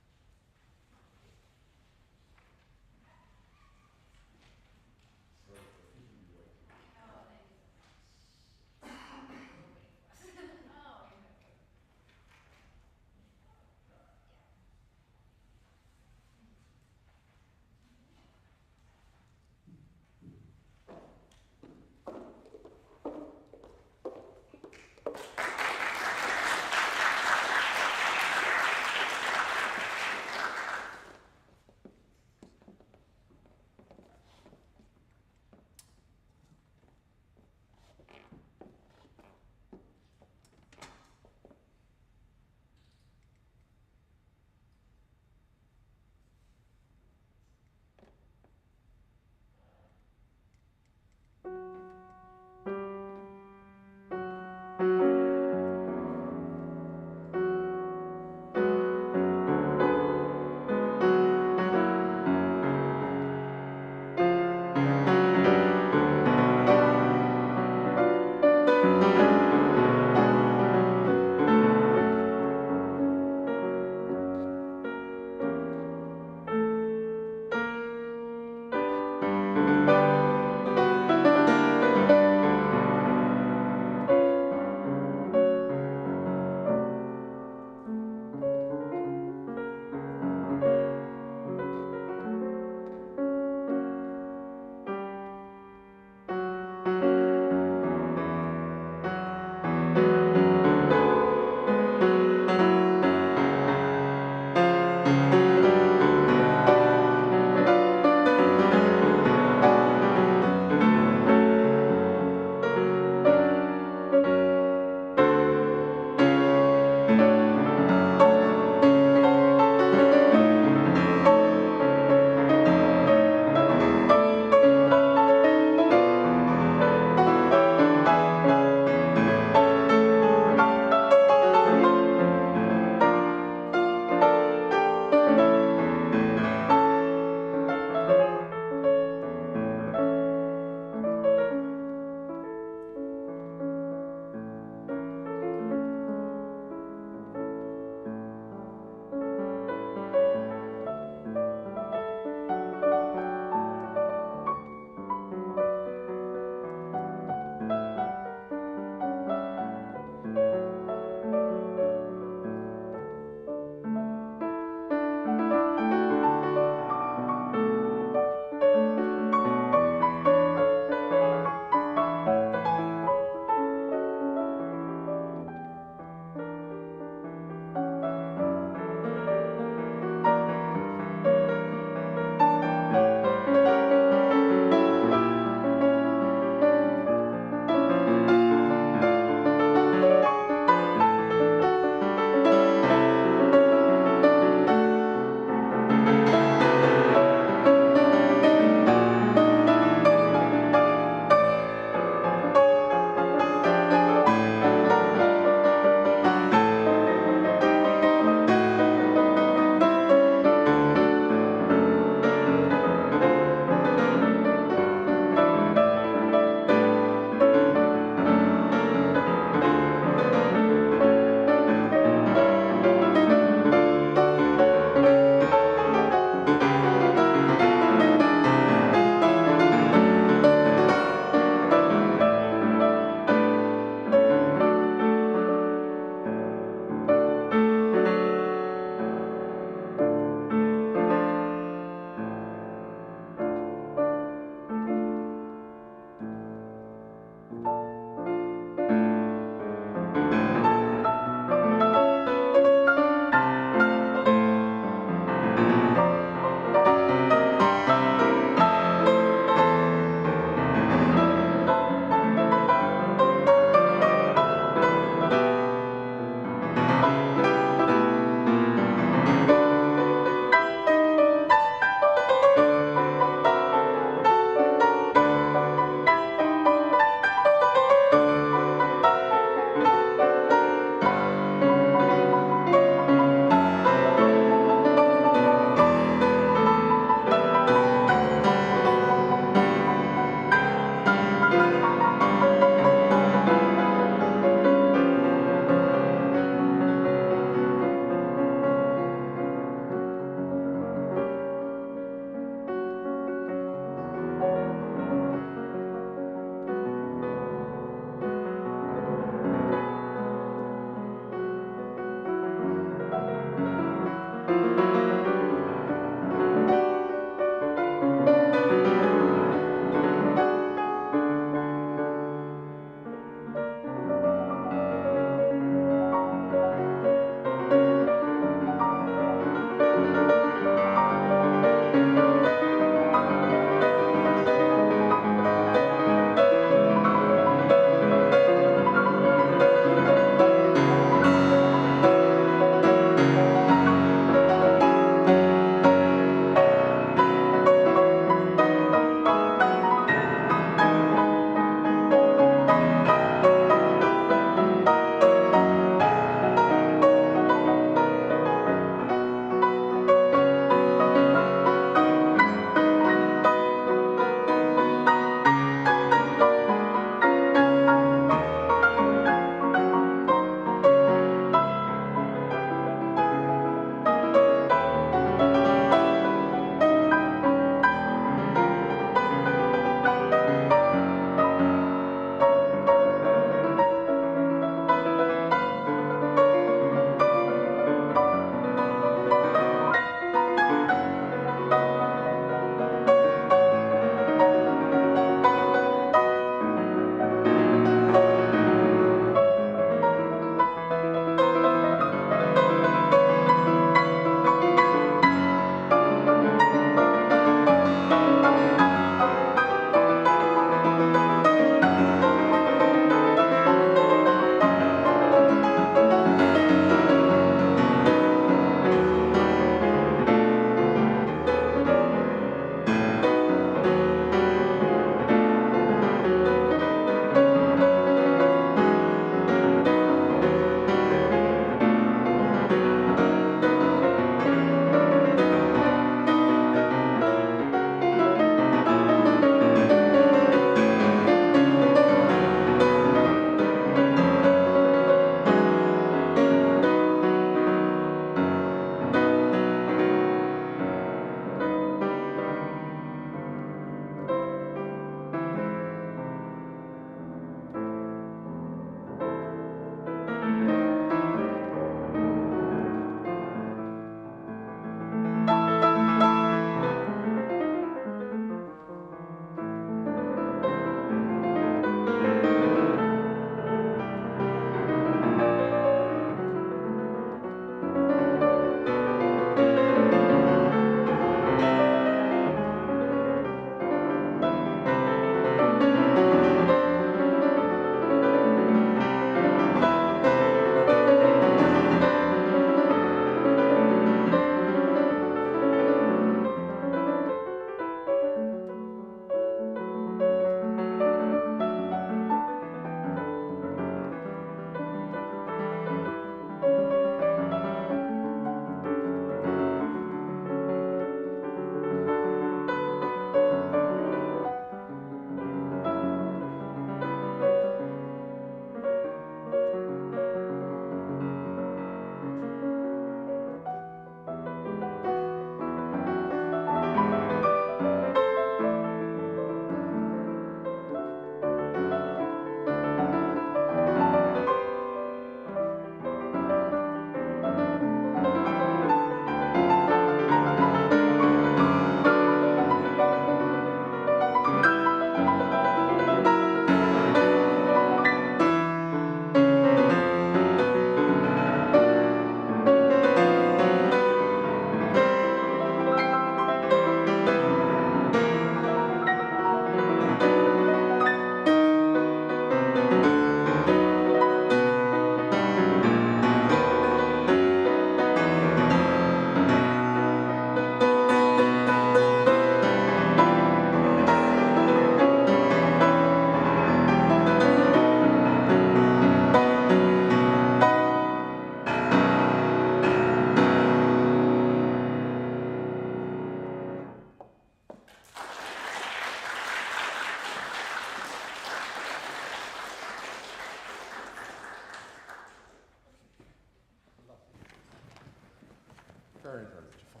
very, very beautiful.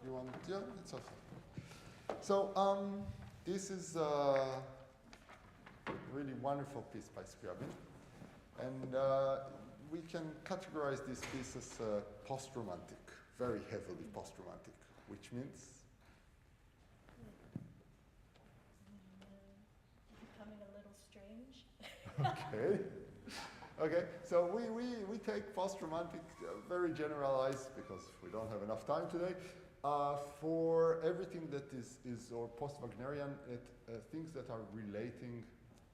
You want, yeah, it's okay. So, this is a really wonderful piece by Scriabin. And we can categorize this piece as post-romantic, very heavily post-romantic, which means? Becoming a little strange. Okay. Okay, so we take post-romantic, very generalized, because we don't have enough time today, for everything that is or post-Wagnerian, things that are relating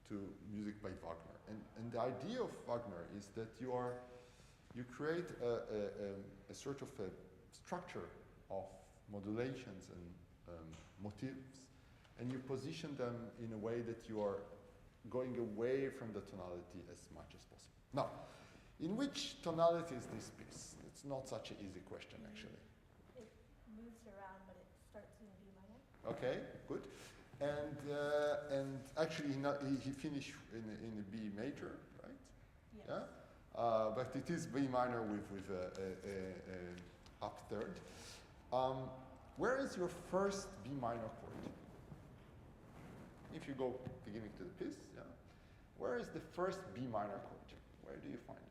to music by Wagner. And the idea of Wagner is that you create a sort of a structure of modulations and motifs, and you position them in a way that you are going away from the tonality as much as possible. Now, in which tonality is this piece? It's not such an easy question, actually. It moves around, but it starts in B minor. Okay, good. And actually, he finished in a B major, right? Yes. Yeah. But it is B minor with a up third. Where is your first B minor chord? If you go beginning to the piece, yeah. Where is the first B minor chord? Where do you find it?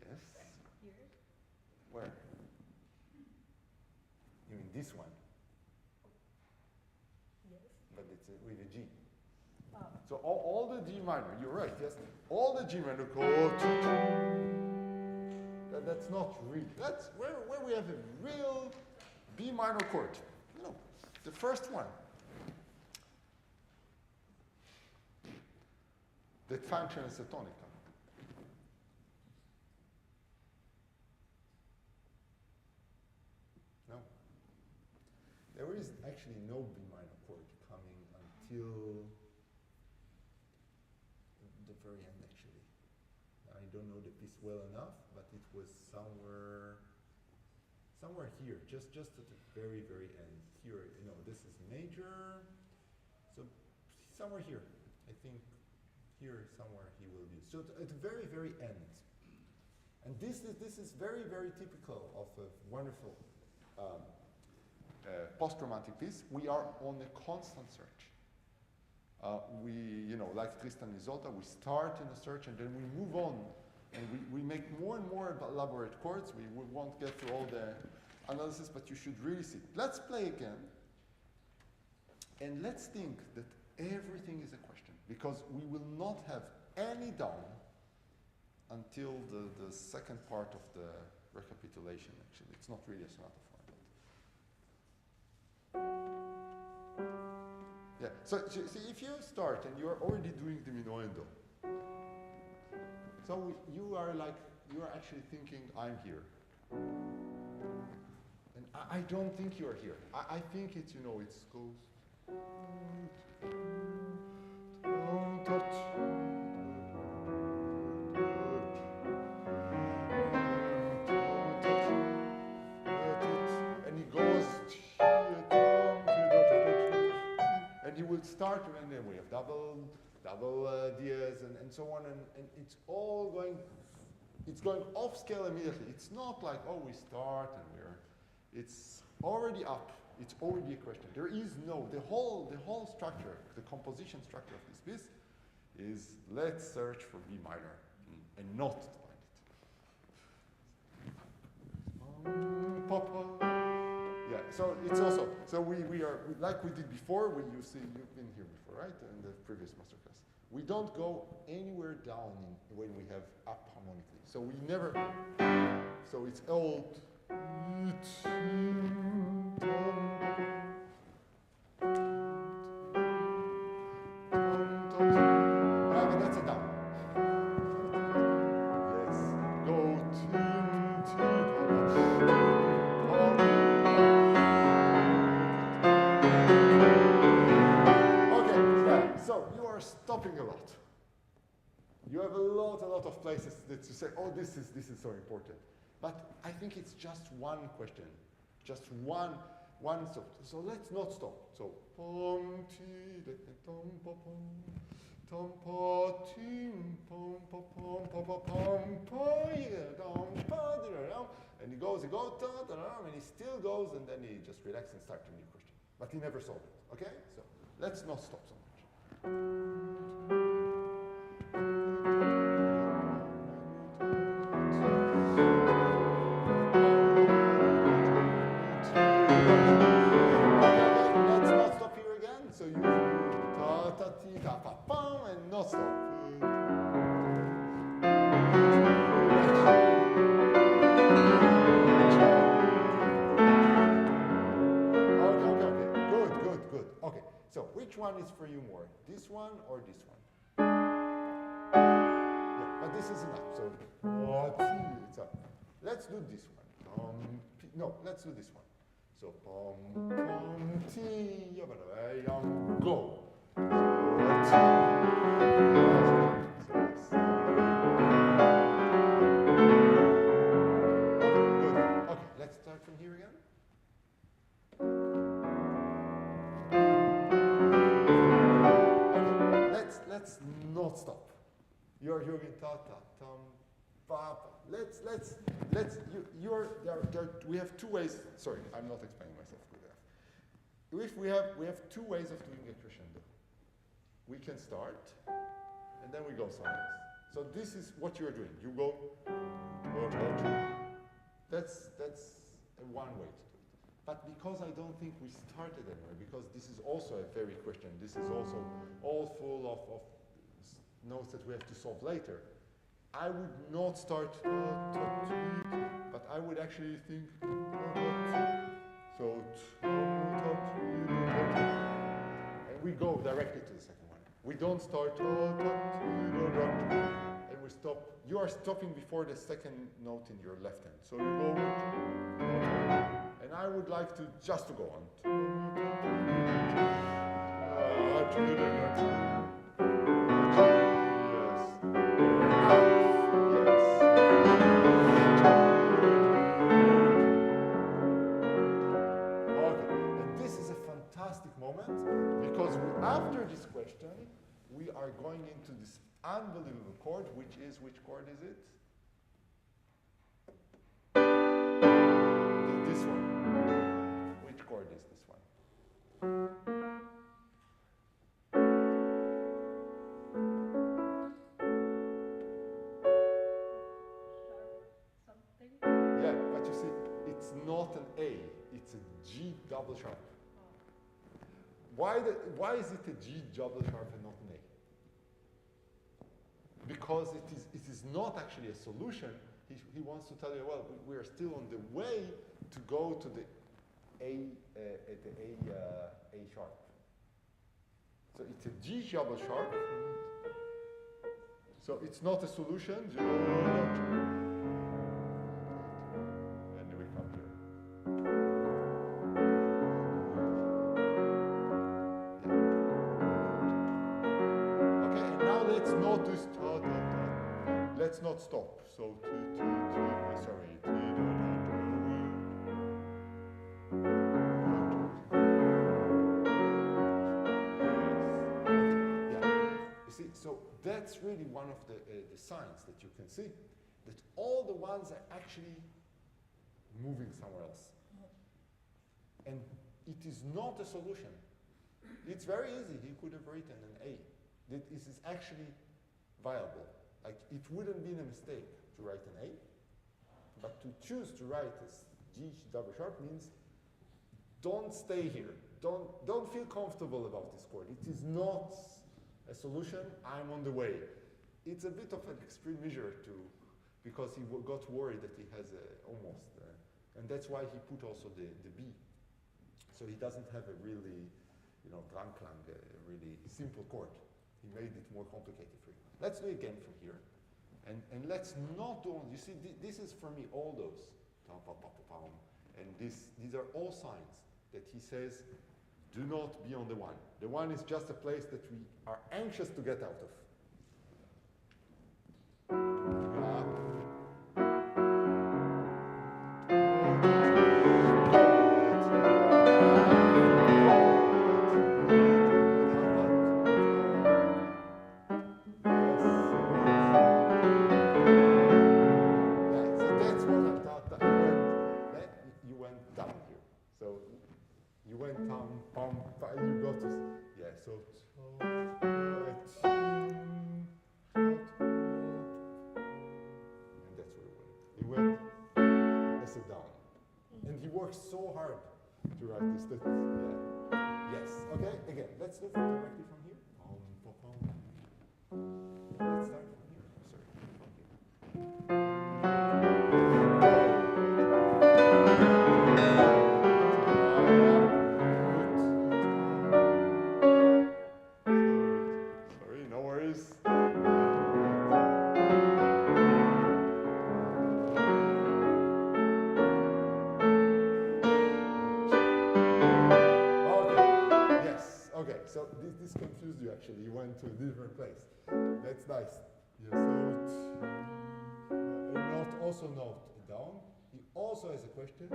Yes. Here. Where? You mean this one? Yes. But it's with a G. Oh. So all the G minor, you're right, yes. All the G minor chords. That's not real. That's where we have a real B minor chord. No, the first one. That functions as a tonica. No. There is actually no B minor chord coming until the very end, actually. I don't know the piece well enough, but it was somewhere here, just at the very, very end. Here, you know, this is major, so somewhere here. I think here somewhere he will be. So at the very, very end. And this is very, very typical of a wonderful post-romantic piece. We are on a constant search. We, you know, like Tristan and Isolde, we start in a search and then we move on. And we make more and more elaborate chords. We won't get through all the analysis, but you should really see. Let's play again. And let's think that everything is a question, because we will not have any down until the second part of the recapitulation, actually. It's not really a sonata form. Yeah, so see, if you start and you're already doing the minuendo, so you are actually thinking, I'm here. And I don't think you're here. I think it's, you know, it goes. And he goes. And he will start, and then we have double diaz and so on, and it's all going, it's going off scale immediately. It's not like, oh, we start and it's already up. It's already a question. There is no, the whole structure, the composition structure of this piece is let's search for B minor and not find it. Papa. Yeah, so it's also, so we are, like we did before, you've been here before, right? In the previous masterclass. We don't go anywhere down when we have up harmonically. So we never, so it's old. But that's a down. Yes. Go okay, yeah. So you are stopping a lot. You have a lot of places that you say, oh, this is so important. But I think it's just one question, just one. one stop. So let's not stop. So pom ti de tom pom tom pa tim pom pom pom pom pom pom pom, and he goes and he still goes, and then he just relaxes and starts a new question. But he never solved it. Okay? So let's not stop so much. So you ta ta ti ta pa pam and not stop. Okay. Good. Okay. So which one is for you more? This one or this one? Yeah, but this is enough. So it's up. Let's do this one. No, let's do this one. So pom pom ti go. Okay, let's start from here again. Okay, let's not stop. You're in ta ta tam pa pa. We have two ways. Sorry, I'm not explaining myself good enough. We have two ways of doing a crescendo. We can start, and then we go somewhere else. So this is what you're doing. You go. That's one way to do it. But because I don't think we started anywhere, because this is also a very question. This is also all full of notes that we have to solve later. I would not start, but I would actually think, so, and we go directly to the second one. We don't start, and we stop. You are stopping before the second note in your left hand. So you go, and I would like to just to go on. Because after this question, we are going into this unbelievable chord, which chord is it? This one. Which chord is this one? Something? Yeah, but you see, it's not an A, it's a G double sharp. Why is it a G double sharp and not an A? Because it is not actually a solution. He wants to tell you, well, we are still on the way to go to the A sharp. So it's a G double sharp. So it's not a solution. And we come here. Let's not do let's not stop. So sorry. Yeah. You see, so that's really one of the signs that you can see that all the ones are actually moving somewhere else, and it is not a solution. It's very easy. He could have written an A. That this is actually viable. Like, it wouldn't be a mistake to write an A, but to choose to write as G double sharp means don't stay here. Don't feel comfortable about this chord. It is not a solution. I'm on the way. It's a bit of an extreme measure because he got worried that he has almost, and that's why he put also the B. So he doesn't have a really, Klang, a really simple chord. He made it more complicated for you. Let's do it again from here. And let's not do, you see, this is for me all those. And these are all signs that he says, do not be on the one. The one is just a place that we are anxious to get out of. You went tam, pam, pa, and you go to, yeah, so, and that's where it went. He went as a down. And he worked so hard to write this, that, yeah. Yes, okay, again, let's do it directly from here. Let's start from here, sorry. Sorry, no worries. Okay, so this confused you actually. You went to a different place. That's nice. Yeah, so and also note down. He also has a question.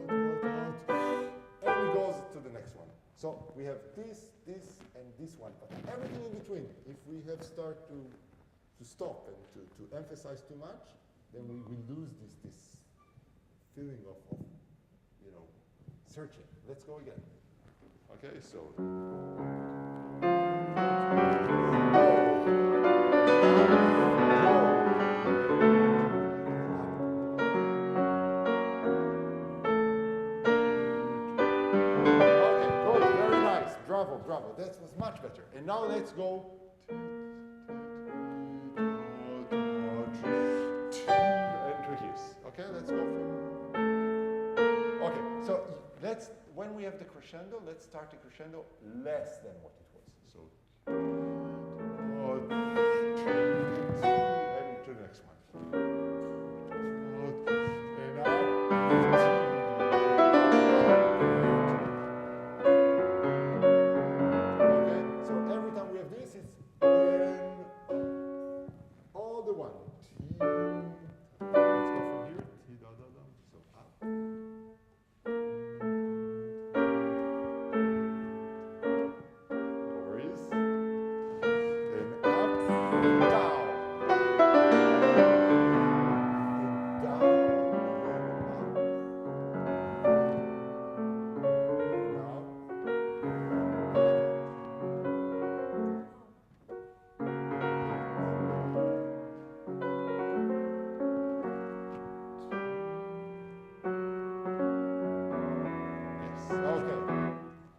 And he goes to the next one. So we have this, and this one, but everything in between. If we have start to stop and to emphasize too much, then we lose this feeling of searching. Let's go again. Okay, so. Okay, good, very nice. Bravo, bravo. That was much better. And now let's go. And to here. Okay, let's go from. Okay, so when we have the crescendo, let's start the crescendo less than what it was. So, and to the next one. And now. Okay, so every time we have this, it's all the one. Let's go from here. So up.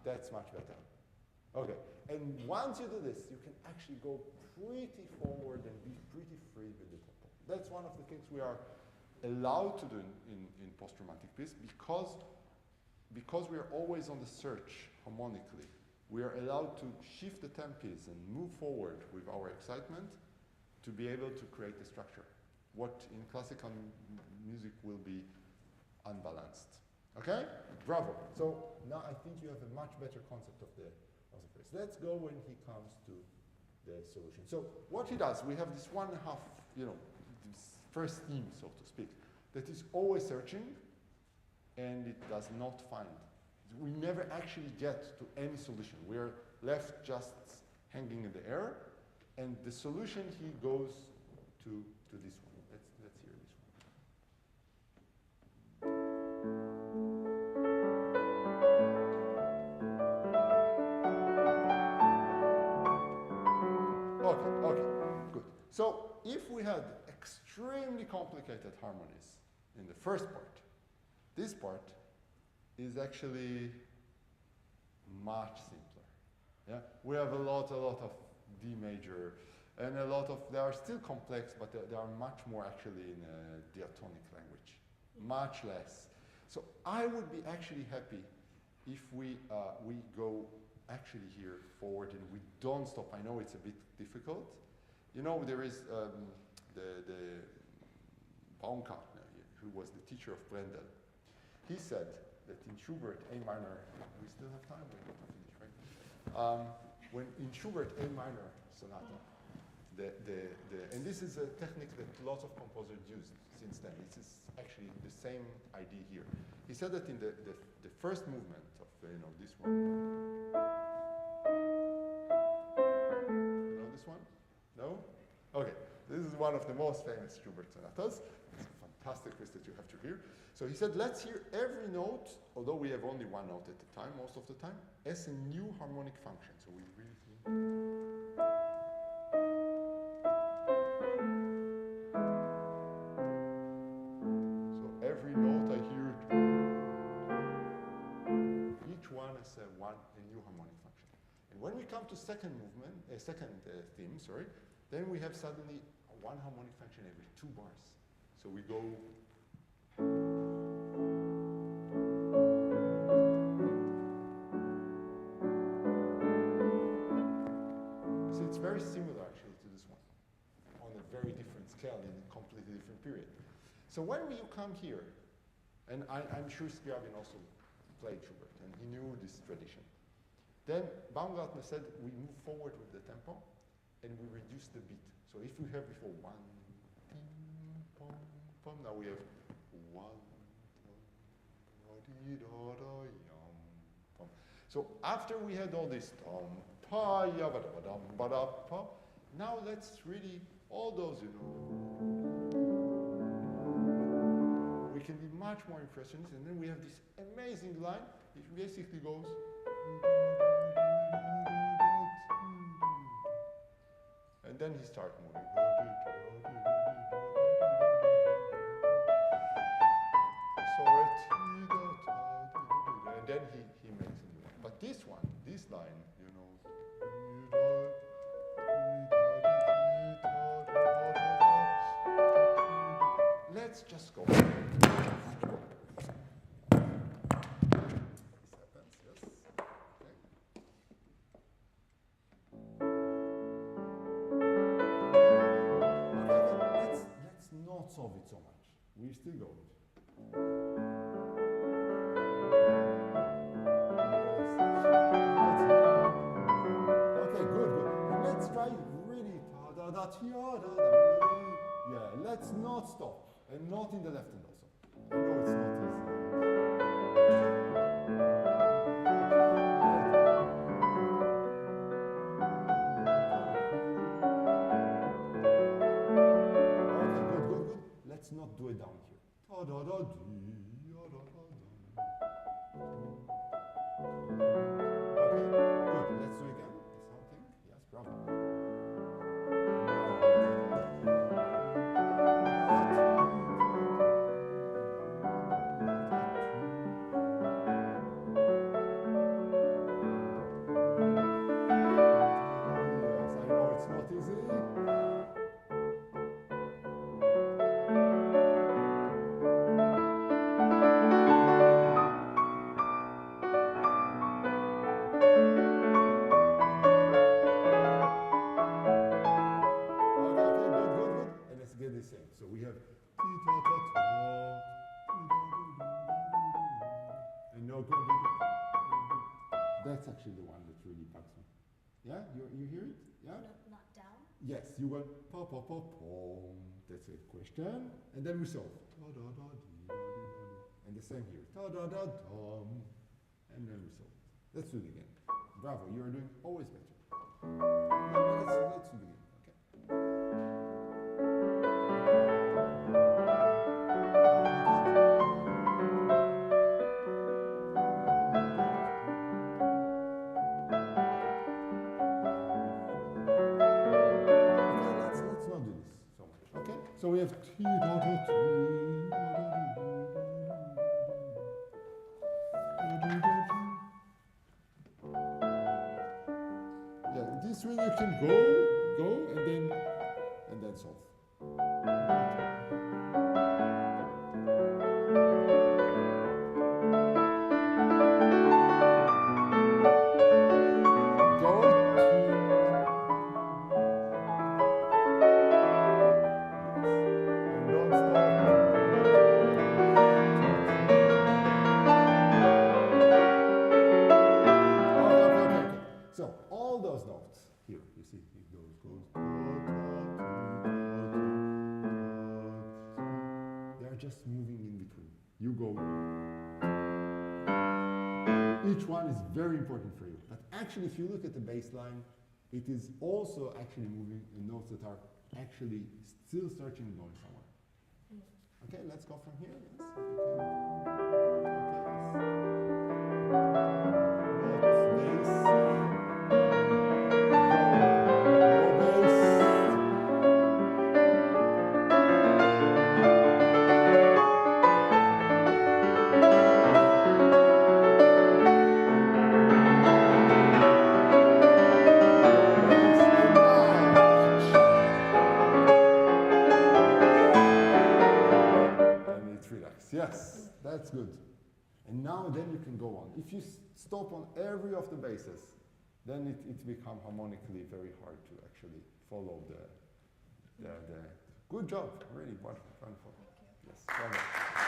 That's much better. Okay, and once you do this, you can actually go pretty forward and be pretty free with the tempo. That's one of the things we are allowed to do in post-romantic piece because we are always on the search harmonically. We are allowed to shift the tempos and move forward with our excitement to be able to create a structure. What in classical music will be unbalanced. Okay? Bravo. So now I think you have a much better concept of the phrase. Let's go when he comes to the solution. So what he does, we have this 1.5, this first theme, so to speak, that is always searching and it does not find. We never actually get to any solution. We are left just hanging in the air, and the solution he goes to this one. Let's hear this one. Okay, good. So if we had extremely complicated harmonies in the first part, this part is actually much simpler. Yeah, we have a lot of D major, and they are still complex, but they are much more actually in a diatonic language, much less. So I would be actually happy if we go actually here forward and we don't stop. I know it's a bit difficult. There is the Baumgartner, who was the teacher of Brendel. He said that in Schubert A minor, we still have time, we're going to finish, right? When in Schubert A minor sonata, and this is a technique that lots of composers used since then. This is actually the same idea here. He said that in the first movement of this one. This one? No? Okay. This is one of the most famous Schubert sonatas. It's a fantastic piece that you have to hear. So he said, let's hear every note, although we have only one note at a time, most of the time, as a new harmonic function. So we really so every note I hear each one as a new harmonic function. And when we come to second movement, theme, sorry, then we have suddenly one harmonic function every 2 bars. So we go. So it's very similar actually to this one, on a very different scale in a completely different period. So when you come here, and I'm sure Scriabin also played Schubert, and he knew this tradition. Then Baumgartner said we move forward with the tempo, and we reduce the beat. So if we have before 1, ping, pom, pom, now we have 1, da, da, da, yum, pom. So after we had all this tom, pa, ya, ba, da, dum, ba, da, pa, now let's really, all those, we can be much more impressionist, and then we have this amazing line. It basically goes. And then he starts moving. And then he makes a new one. But this one, this line, let's just go. Solve it so much. We still go. Okay, good. And let's try really. Yeah, let's not stop. And not in the left hand also. I know it's not easy. Let's not do it down here. Okay, good. Let's do it again. Something. Yes, bravo. Yes, I know it's not easy. So we have and no good. That's actually the one that really bugs me. Yeah, you hear it? Yeah. Not down. Yes, you go pa pa pa pom. That's a question, and then we solve. And the same here. Ta da da dum, and then we solve. Let's do it again. Bravo, you are doing always better. Let's do it again. So we have T, da, da, T, yeah, this way you can go, and then solve. Each one is very important for you. But actually, if you look at the bass line, it is also actually moving in notes that are actually still searching and going somewhere. Okay, let's go from here. Yes. Yes, that's good. And now then you can go on. If you stop on every of the basses, then it becomes harmonically very hard to actually follow the good job, really wonderful. Yes, bravo.